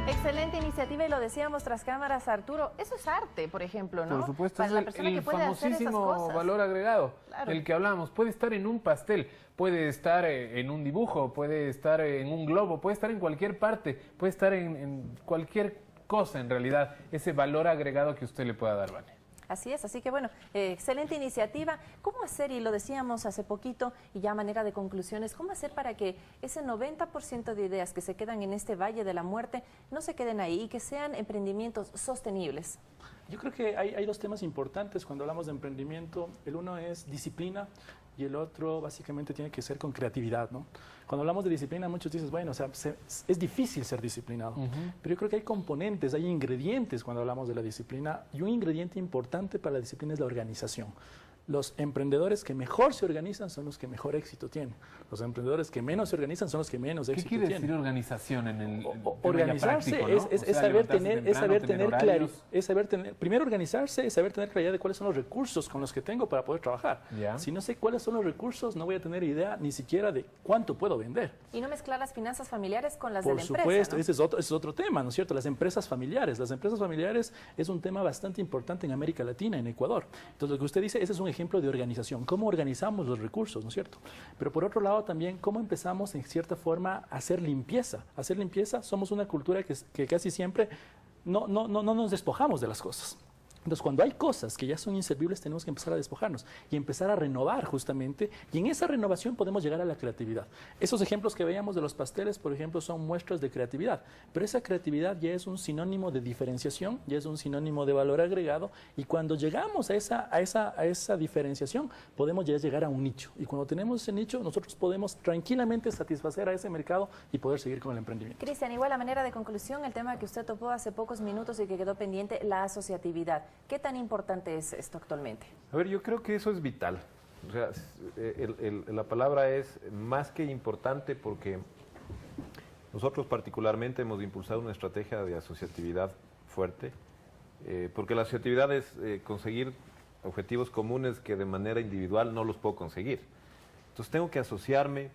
Excelente iniciativa y lo decíamos tras cámaras, Arturo. Eso es arte, por ejemplo, ¿no? Por supuesto, para es la persona que puede hacer esas famosísimo cosas. valor agregado, Claro. del que hablamos. Puede estar en un pastel, puede estar en un dibujo, puede estar en un globo, puede estar en cualquier parte, puede estar en cualquier cosa en realidad, ese valor agregado que usted le pueda dar, Vane. Así es, así que bueno, excelente iniciativa. ¿Cómo hacer, y lo decíamos hace poquito, y ya a manera de conclusiones, cómo hacer para que ese 90% de ideas que se quedan en este Valle de la Muerte no se queden ahí y que sean emprendimientos sostenibles? Yo creo que hay dos temas importantes cuando hablamos de emprendimiento. El uno es disciplina y el otro básicamente tiene que ser con creatividad, ¿no? Cuando hablamos de disciplina, muchos dicen, bueno, o sea, es difícil ser disciplinado, pero yo creo que hay componentes, hay ingredientes cuando hablamos de la disciplina, y un ingrediente importante para la disciplina es la organización. Los emprendedores que mejor se organizan son los que mejor éxito tienen. Los emprendedores que menos se organizan son los que menos éxito tienen. ¿Qué quiere decir organización en el organizarse práctico, ¿no? es saber tener, primero organizarse es saber tener claridad de cuáles son los recursos con los que tengo para poder trabajar. Ya. Si no sé cuáles son los recursos, no voy a tener idea ni siquiera de cuánto puedo vender. Y no mezclar las finanzas familiares con las de Por la empresa, supuesto, ¿no? ese es otro tema, ¿no es cierto? Las empresas familiares. Las empresas familiares es un tema bastante importante en América Latina, en Ecuador. Entonces, lo que usted dice, ese es un ejemplo de organización. ¿Cómo organizamos los recursos, no es cierto? Pero por otro lado también, ¿cómo empezamos en cierta forma a hacer limpieza? Hacer limpieza, somos una cultura que casi siempre no nos despojamos de las cosas. Entonces, cuando hay cosas que ya son inservibles, tenemos que empezar a despojarnos y empezar a renovar justamente, y en esa renovación podemos llegar a la creatividad. Esos ejemplos que veíamos de los pasteles, por ejemplo, son muestras de creatividad, pero esa creatividad ya es un sinónimo de diferenciación, ya es un sinónimo de valor agregado, y cuando llegamos a esa diferenciación, podemos ya llegar a un nicho, y cuando tenemos ese nicho, nosotros podemos tranquilamente satisfacer a ese mercado y poder seguir con el emprendimiento. Cristian, igual a manera de conclusión, el tema que usted topó hace pocos minutos y que quedó pendiente, la asociatividad. ¿Qué tan importante es esto actualmente? A ver, yo creo que eso es vital. O sea, la palabra es más que importante porque nosotros particularmente hemos impulsado una estrategia de asociatividad fuerte, porque la asociatividad es conseguir objetivos comunes que de manera individual no los puedo conseguir. Entonces tengo que asociarme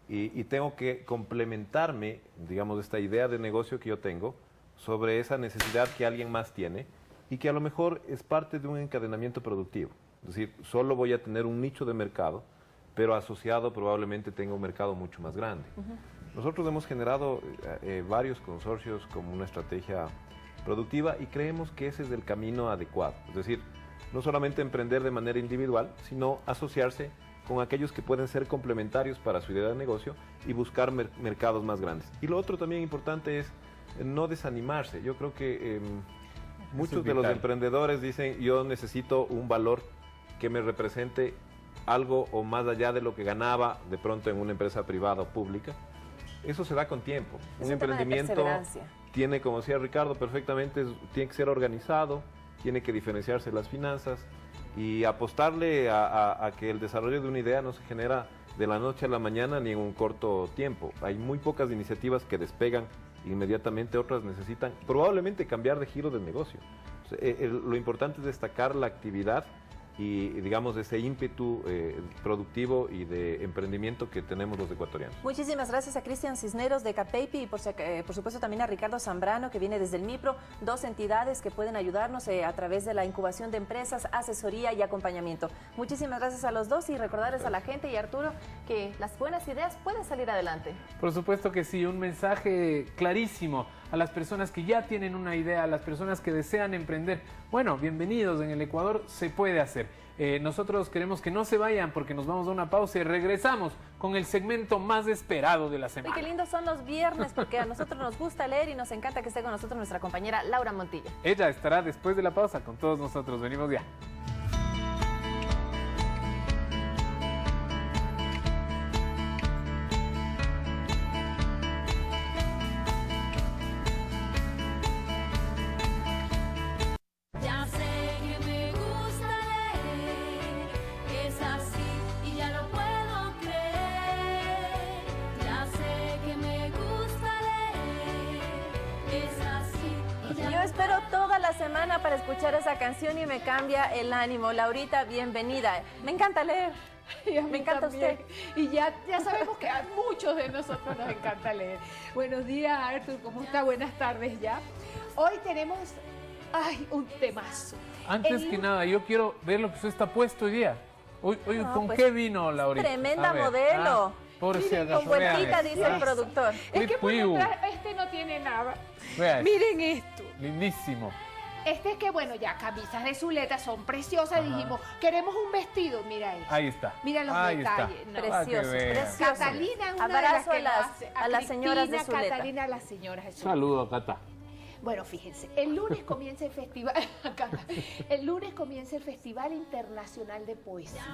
y tengo que complementarme, digamos, esta idea de negocio que yo tengo sobre esa necesidad que alguien más tiene, y que a lo mejor es parte de un encadenamiento productivo. Es decir, solo voy a tener un nicho de mercado, pero asociado probablemente tenga un mercado mucho más grande. Nosotros hemos generado varios consorcios como una estrategia productiva y creemos que ese es el camino adecuado. Es decir, no solamente emprender de manera individual, sino asociarse con aquellos que pueden ser complementarios para su idea de negocio y buscar mercados más grandes. Y lo otro también importante es no desanimarse. Yo creo que muchos de los emprendedores dicen, yo necesito un valor que me represente algo o más allá de lo que ganaba de pronto en una empresa privada o pública. Eso se da con tiempo. Un emprendimiento tiene, como decía Ricardo perfectamente, tiene que ser organizado, tiene que diferenciarse las finanzas y apostarle a que el desarrollo de una idea no se genera de la noche a la mañana ni en un corto tiempo. Hay muy pocas iniciativas que despegan inmediatamente, otras necesitan probablemente cambiar de giro del negocio. Lo importante es destacar la actividad y, digamos, ese ímpetu productivo y de emprendimiento que tenemos los ecuatorianos. Muchísimas gracias a Cristian Cisneros de Capeipi y por supuesto también a Ricardo Zambrano, que viene desde el MIPRO, dos entidades que pueden ayudarnos a través de la incubación de empresas, asesoría y acompañamiento. Muchísimas gracias a los dos y recordarles a la gente y a Arturo que las buenas ideas pueden salir adelante. Por supuesto que sí, un mensaje clarísimo a las personas que ya tienen una idea, a las personas que desean emprender. Bueno, bienvenidos, en el Ecuador se puede hacer. Nosotros queremos que no se vayan porque nos vamos a una pausa y regresamos con el segmento más esperado de la semana. Y qué lindos son los viernes porque a nosotros nos gusta leer y nos encanta que esté con nosotros nuestra compañera Laura Montilla. Ella estará después de la pausa con todos nosotros. Venimos ya. Semana para escuchar esa canción y me cambia el ánimo. Laurita, bienvenida. Me encanta leer. Me encanta también. usted. Y ya sabemos que a muchos de nosotros nos encanta leer. Buenos días, Arthur, ¿cómo está? Buenas tardes ya. Hoy tenemos un temazo. Antes que nada, yo quiero ver lo que usted está puesto hoy día. Hoy ¿con pues, qué vino, Laurita? Tremenda modelo. Por si acaso. Con vueltita, dice el productor. Es que por detrás este no tiene nada. Vea, miren esto. Lindísimo. Este es que, bueno, ya camisas de Zuleta son preciosas. Ajá. Dijimos, queremos un vestido, mira eso. Ahí está. Mira los detalles. No. Preciosos. Catalina es una abrazo de las a las señoras de Zuleta. Catalina, a las señoras de Zuleta. Saludos, Cata. Bueno, fíjense, el lunes comienza el festival, el lunes comienza el Festival Internacional de Poesía.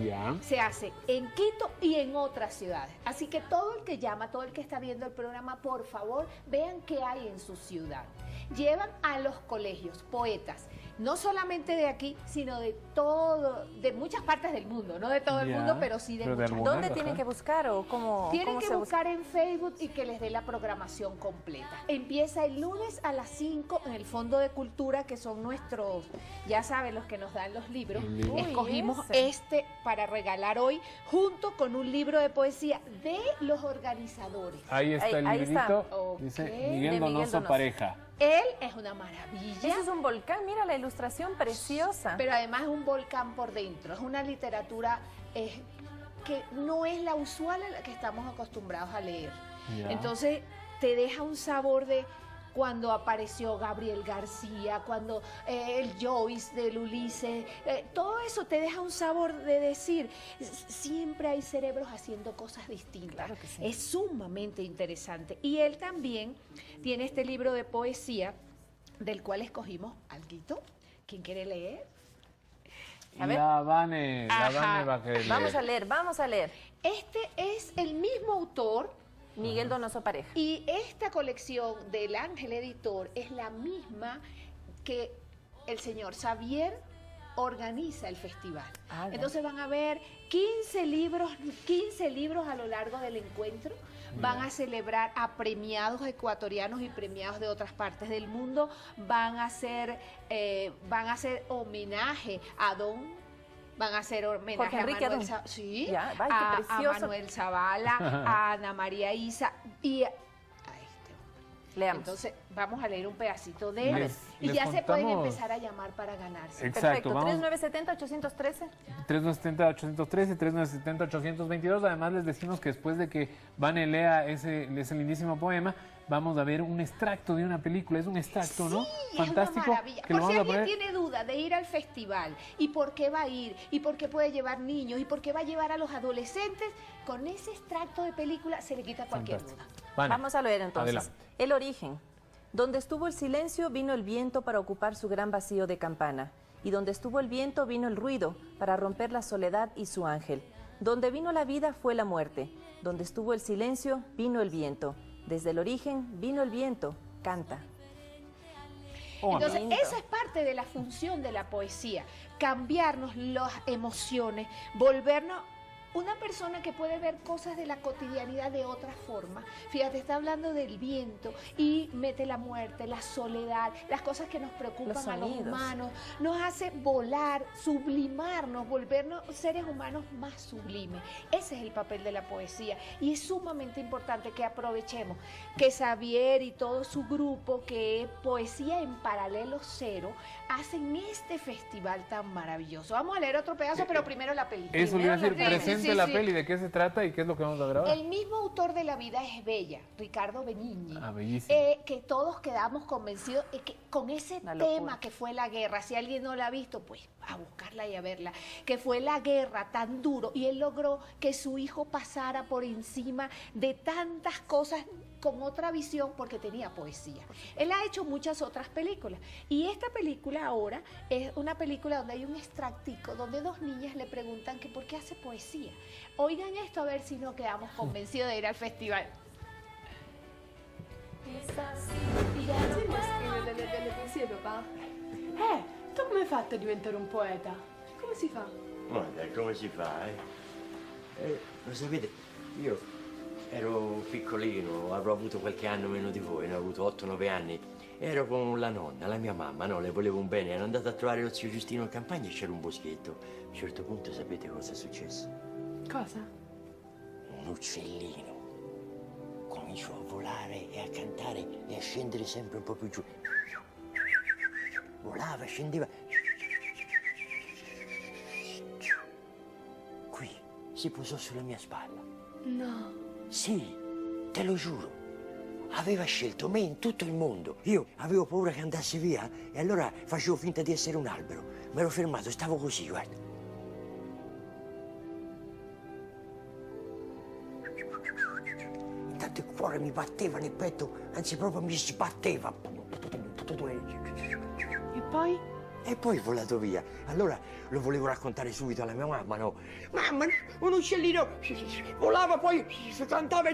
Ya. Se hace en Quito y en otras ciudades. Así que todo el que llama, todo el que está viendo el programa, por favor, vean qué hay en su ciudad. Llevan a los colegios poetas, no solamente de aquí, sino de muchas partes del mundo, no de todo el mundo, pero sí de muchas. ¿Dónde tienen que buscar o cómo? Tienen que buscar en Facebook y que les dé la programación completa. Empieza el lunes a las 5 en el Fondo de Cultura, que son nuestros, ya saben, los que nos dan los libros. Escogimos este para regalar hoy, junto con un libro de poesía de los organizadores. Ahí está el librito, dice Miguel Donoso Pareja. Él es una maravilla. Ese es un volcán, mira la ilustración preciosa. Pero además es un volcán por dentro, es una literatura que no es la usual a la que estamos acostumbrados a leer. Ya. Entonces te deja un sabor de cuando apareció Gabriel García, cuando el Joyce del Ulises, todo eso te deja un sabor de decir, siempre hay cerebros haciendo cosas distintas. Claro que sí. Es sumamente interesante. Y él también tiene este libro de poesía, del cual escogimos alguito. ¿Quién quiere leer? A ver. La Vane va a querer leer. Vamos a leer. Este es el mismo autor, Miguel Donoso Pareja. Y esta colección del Ángel Editor es la misma que el señor Xavier organiza el festival. Entonces van a ver 15 libros a lo largo del encuentro. Van a celebrar a premiados ecuatorianos y premiados de otras partes del mundo. Van a hacer homenaje a Van a hacer homenaje a Manuel Zavala, a Manuel Zavala, a Ana María Isa y leamos. Entonces vamos a leer un pedacito de él y ya se pueden empezar a llamar para ganarse. Exacto. Perfecto. 3970-813. 3970-813, 3970-822. Además les decimos que después de que Vane lea ese lindísimo poema, vamos a ver un extracto de una película. Es un extracto, ¿no? Fantástico. Es una maravilla. Por si alguien tiene duda de ir al festival y por qué va a ir y por qué puede llevar niños y por qué va a llevar a los adolescentes, con ese extracto de película se le quita cualquier duda. Vamos a leer entonces. Adelante. El origen. Donde estuvo el silencio vino el viento para ocupar su gran vacío de campana. Y donde estuvo el viento vino el ruido para romper la soledad y su ángel. Donde vino la vida fue la muerte. Donde estuvo el silencio vino el viento. Desde el origen vino el viento, canta. Entonces, esa es parte de la función de la poesía, cambiarnos las emociones, volvernos una persona que puede ver cosas de la cotidianidad de otra forma. Fíjate, está hablando del viento y mete la muerte, la soledad, las cosas que nos preocupan a los humanos, nos hace volar, sublimarnos, volvernos seres humanos más sublimes. Ese es el papel de la poesía y es sumamente importante que aprovechemos que Xavier y todo su grupo, que es Poesía en Paralelo Cero, hacen este festival tan maravilloso. Vamos a leer otro pedazo, pero primero la película. Eso le iba a decir, cuente la peli, de qué se trata y qué es lo que vamos a ver ahora. El mismo autor de La vida es bella, Ricardo Benigni, bellísimo. que todos quedamos convencidos que con ese tema que fue la guerra, si alguien no la ha visto, pues a buscarla y a verla, que fue la guerra tan duro y él logró que su hijo pasara por encima de tantas cosas con otra visión porque tenía poesía. Él ha hecho muchas otras películas y esta película ahora es una película donde hay un extractico donde dos niñas le preguntan que por qué hace poesía. Oigan esto a ver si no quedamos convencidos de ir al festival. Tu come hai fatto a diventare un poeta? Come si fa? Guarda, come si fa, lo sapete, io ero piccolino, avrò avuto qualche anno meno di voi, ne ho avuto 8-9 anni. Ero con la nonna, la mia mamma, no, le volevo un bene, ero andato a trovare lo zio Giustino in campagna e c'era un boschetto. A un certo punto sapete cosa è successo? Cosa? Un uccellino cominciò a volare e a cantare e a scendere sempre un po' più giù. Volava, scendeva. Qui si posò sulla mia spalla. No. Sì, te lo giuro. Aveva scelto me in tutto il mondo. Io avevo paura che andasse via e allora facevo finta di essere un albero. Mi ero fermato, stavo così, guarda. Intanto il cuore mi batteva nel petto, anzi proprio mi sbatteva. E poi? E poi è volato via. Allora lo volevo raccontare subito alla mia mamma, no? Mamma, un uccellino volava, poi cantava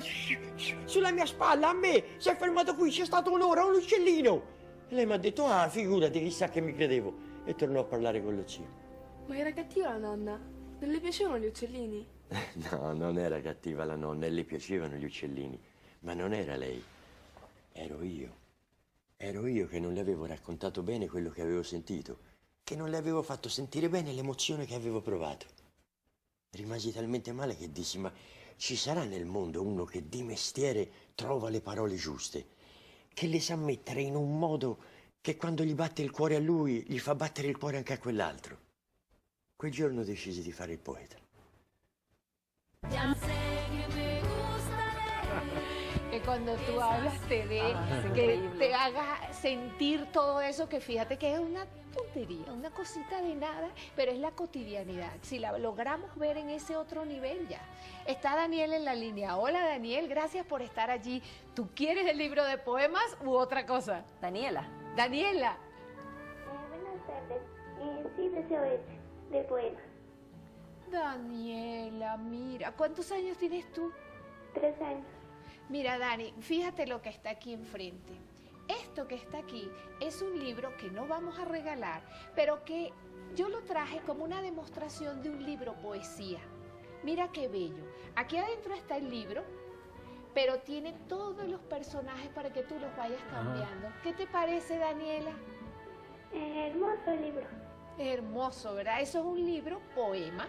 sulla mia spalla, a me. Si è fermato qui, c'è stato un'ora, un uccellino. E lei mi ha detto, ah, figurati, chissà che mi credevo. E tornò a parlare con lo zio. Ma era cattiva la nonna? Non le piacevano gli uccellini? No, non era cattiva la nonna, e le piacevano gli uccellini. Ma non era lei, ero io. Ero io che non le avevo raccontato bene quello che avevo sentito, che non le avevo fatto sentire bene l'emozione che avevo provato. Rimasi talmente male che dissi, ma ci sarà nel mondo uno che di mestiere trova le parole giuste, che le sa mettere in un modo che quando gli batte il cuore a lui, gli fa battere il cuore anche a quell'altro. Quel giorno decisi di fare il poeta. Que cuando tú hablas te dé, que te haga sentir todo eso, que fíjate que es una tontería, una cosita de nada, pero es la cotidianidad. Si la logramos ver en ese otro nivel ya. Está Daniel en la línea. Hola Daniel, gracias por estar allí. ¿Tú quieres el libro de poemas u otra cosa? Daniela. Daniela. Buenas tardes. Sí, deseo de poemas. Daniela, mira, ¿cuántos años tienes tú? 3 años. Mira, Dani, fíjate lo que está aquí enfrente. Esto que está aquí es un libro que no vamos a regalar, pero que yo lo traje como una demostración de un libro poesía. Mira qué bello. Aquí adentro está el libro, pero tiene todos los personajes para que tú los vayas cambiando. ¿Qué te parece, Daniela? Hermoso el libro. Hermoso, ¿verdad? Eso es un libro poema.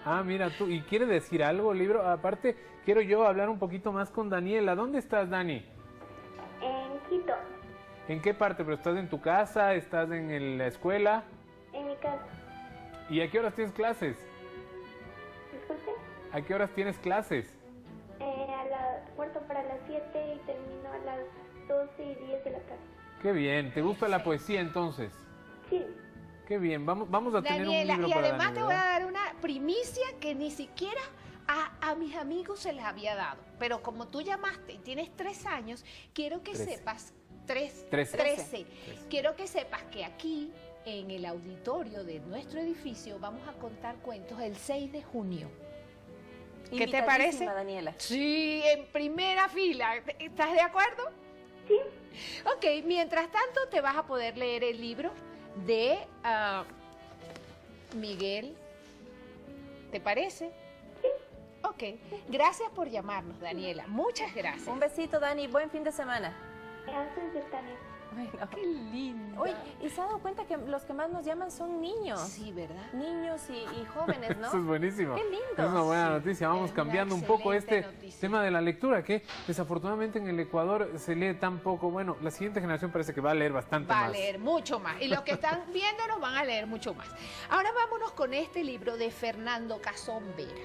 Ah, mira tú, ¿y quiere decir algo el libro? Aparte, quiero yo hablar un poquito más con Daniela. ¿Dónde estás, Dani? En Quito. ¿En qué parte? ¿Pero estás en tu casa? ¿Estás en la escuela? En mi casa. ¿Y a qué horas tienes clases? ¿Disculpe? ¿A qué horas tienes clases? Cuarto para las 7 y termino a las 12:10 de la tarde. Qué bien, ¿te gusta la poesía entonces? Sí. Qué bien, vamos a tener Daniela, un libro y para además Dani, te voy a dar una primicia que ni siquiera a mis amigos se les había dado. Pero como tú llamaste y tienes 3 años, quiero que 13. sepas... 13. Quiero que sepas que aquí, en el auditorio de nuestro edificio, vamos a contar cuentos el 6 de junio. ¿Qué te parece? Daniela. Sí, en primera fila. ¿Estás de acuerdo? Sí. Ok, mientras tanto te vas a poder leer el libro de Miguel. ¿Te parece? Sí. Ok, gracias por llamarnos, Daniela. Muchas gracias. Un besito, Dani. Buen fin de semana. Gracias, Daniela. Bueno. Qué lindo. Oye, ¿y se ha dado cuenta que los que más nos llaman son niños? Sí, ¿verdad? Niños y jóvenes, ¿no? Eso es buenísimo. Qué lindo. Es una buena noticia. Vamos Es cambiando un una poco este excelente noticia. tema de la lectura, que desafortunadamente en el Ecuador se lee tan poco. Bueno, la siguiente generación parece que va a leer bastante Va más. a leer mucho más. Y los que están viéndonos van a leer mucho más. Ahora vámonos con este libro de Fernando Cazón Vera.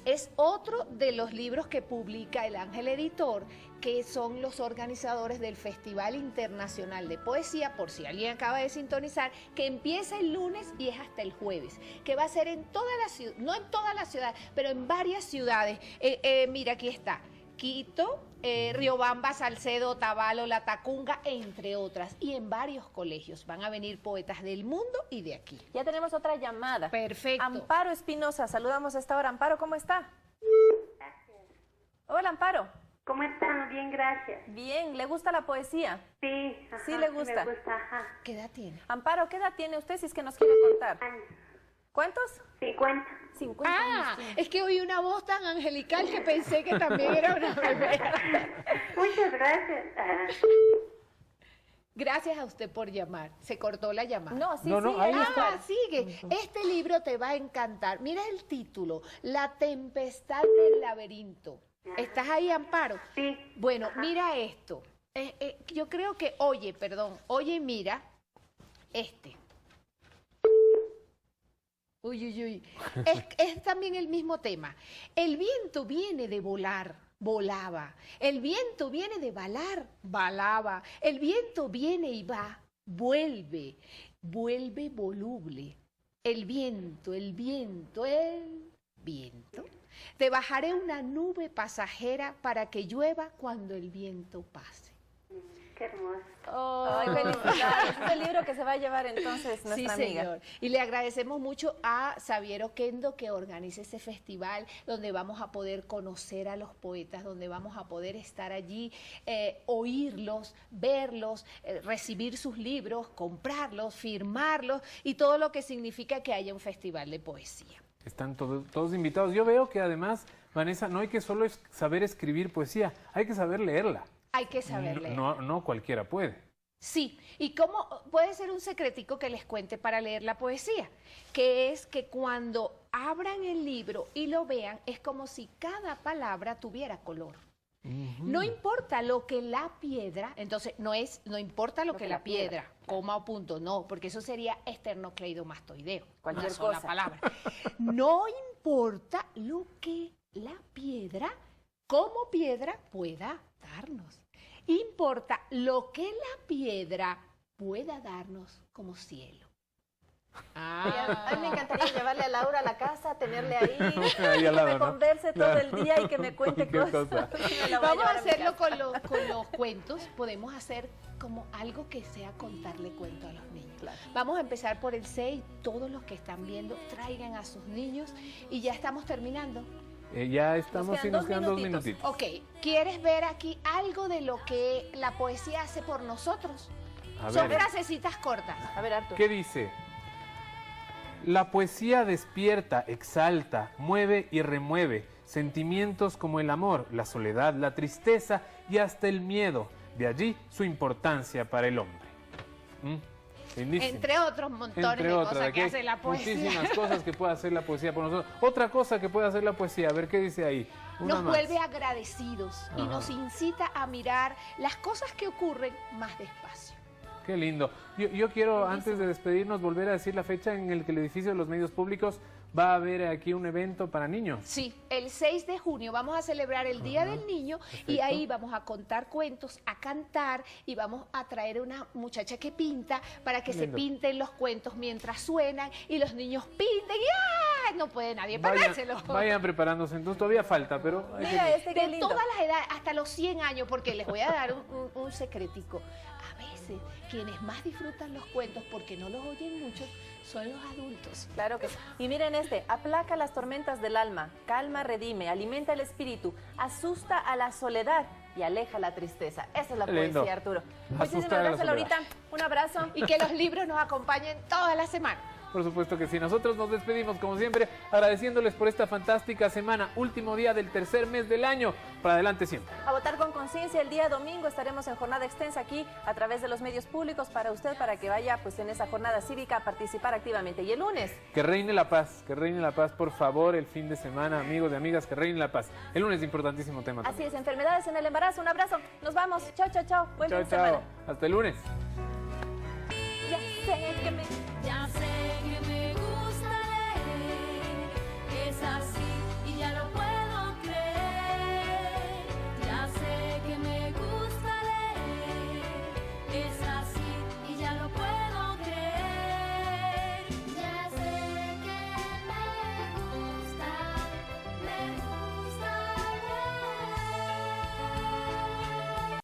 Es otro de los libros que publica El Ángel Editor, que son los organizadores del Festival Internacional de Poesía, por si alguien acaba de sintonizar, que empieza el lunes y es hasta el jueves, que va a ser en toda la ciudad, no en toda la ciudad, pero en varias ciudades. Mira, aquí está, Quito, Riobamba, Salcedo, Otavalo, La Tacunga, entre otras, y en varios colegios. Van a venir poetas del mundo y de aquí. Ya tenemos otra llamada. Perfecto. Amparo Espinosa, saludamos a esta hora. Amparo, ¿cómo está? Gracias. Hola, Amparo. ¿Cómo están? Bien, gracias. Bien, ¿le gusta la poesía? Sí, ajá, sí le gusta. Sí me gusta, ajá. ¿Qué edad tiene? Amparo, ¿qué edad tiene usted si es que nos quiere contar? ¿Cuántos? 50. 50 Ah, años. es que oí una voz tan angelical que pensé que también era una bebé. Muchas gracias. Gracias a usted por llamar. Se cortó la llamada. No, sí, No, sí. ahí está. Sigue. Este libro te va a encantar. Mira el título, La tempestad del laberinto. ¿Estás ahí, Amparo? Sí. Bueno, mira esto. Yo creo que, oye, mira, este. Uy. Es también el mismo tema. El viento viene de volar, volaba. El viento viene de balar, balaba. El viento viene y va, vuelve voluble. El viento. Te bajaré una nube pasajera para que llueva cuando el viento pase. Qué hermoso. Ay, felicidades. Es el libro que se va a llevar entonces nuestra Sí, amiga. señor. Y le agradecemos mucho a Xavier Oquendo que organiza ese festival donde vamos a poder conocer a los poetas, donde vamos a poder estar allí, oírlos, verlos, recibir sus libros, comprarlos, firmarlos y todo lo que significa que haya un festival de poesía. Están todos invitados. Yo veo que además, Vanessa, no hay que solo saber escribir poesía, hay que saber leerla. Hay que saber leer. No cualquiera puede. Sí, y cómo puede ser un secretico que les cuente para leer la poesía, que es que cuando abran el libro y lo vean, es como si cada palabra tuviera color. No importa lo que la piedra, entonces no importa lo que la piedra, coma o punto, no, porque eso sería esternocleidomastoideo, Cualquier una sola cosa. palabra. No importa lo que la piedra, como piedra, pueda darnos. Importa lo que la piedra pueda darnos como cielo. A mí me encantaría llevarle a Laura a la casa, tenerle ahí, Ahí al lado, que me ¿no? converse todo Claro. el día y que me cuente ¿Qué cosas. cosa? Me la voy Vamos a llevar mi hacerlo casa. con los cuentos. Podemos hacer como algo que sea contarle cuento a los niños. Vamos a empezar por el 6. Todos los que están viendo, traigan a sus niños. Y ya estamos terminando. Ya estamos, sí, nos quedan 2 minutitos. Ok, ¿quieres ver aquí algo de lo que la poesía hace por nosotros? A Son ver. frasecitas cortas. A ver, Arturo. ¿Qué dice? La poesía despierta, exalta, mueve y remueve sentimientos como el amor, la soledad, la tristeza y hasta el miedo. De allí su importancia para el hombre. Lindísimo. Entre otros montones Entre de otras, cosas aquí que hay hace la poesía. muchísimas cosas que puede hacer la poesía por nosotros. Otra cosa que puede hacer la poesía, a ver qué dice ahí. Una Nos más. vuelve agradecidos y Ajá. nos incita a mirar las cosas que ocurren más despacio. Qué lindo. Yo quiero, antes de despedirnos, volver a decir la fecha en el que el edificio de los medios públicos va a haber aquí un evento para niños. Sí, el 6 de junio vamos a celebrar el Día del Niño y ahí vamos a contar cuentos, a cantar y vamos a traer una muchacha que pinta para que Qué se lindo. pinten los cuentos mientras suenan y los niños pinten y ¡ah! No puede nadie perdérselo. Vayan preparándose, entonces todavía falta, pero... hay Mira que- este, qué De lindo. todas las edades, hasta los 100 años, porque les voy a dar un secretico. A veces, quienes más disfrutan los cuentos, porque no los oyen mucho, son los adultos. Claro que sí. Y miren este, aplaca las tormentas del alma, calma, redime, alimenta el espíritu, asusta a la soledad y aleja la tristeza. Esa es la Qué lindo. poesía, Arturo. Asustar Muchísimas a la gracias, soledad. Laurita. Un abrazo. Y que los libros nos acompañen toda la semana. Por supuesto que sí. Nosotros nos despedimos, como siempre, agradeciéndoles por esta fantástica semana, último día del tercer mes del año. Para adelante siempre. A votar con conciencia. El día domingo estaremos en jornada extensa aquí a través de los medios públicos para usted, para que vaya pues en esa jornada cívica a participar activamente. Y el lunes, Que reine la paz, por favor, el fin de semana, amigos y amigas, que reine la paz. El lunes, importantísimo tema. así es, enfermedades en el embarazo. Un abrazo. Nos vamos. Chao, chao, chao. Buen Chao, fin de semana. chao. Hasta el lunes.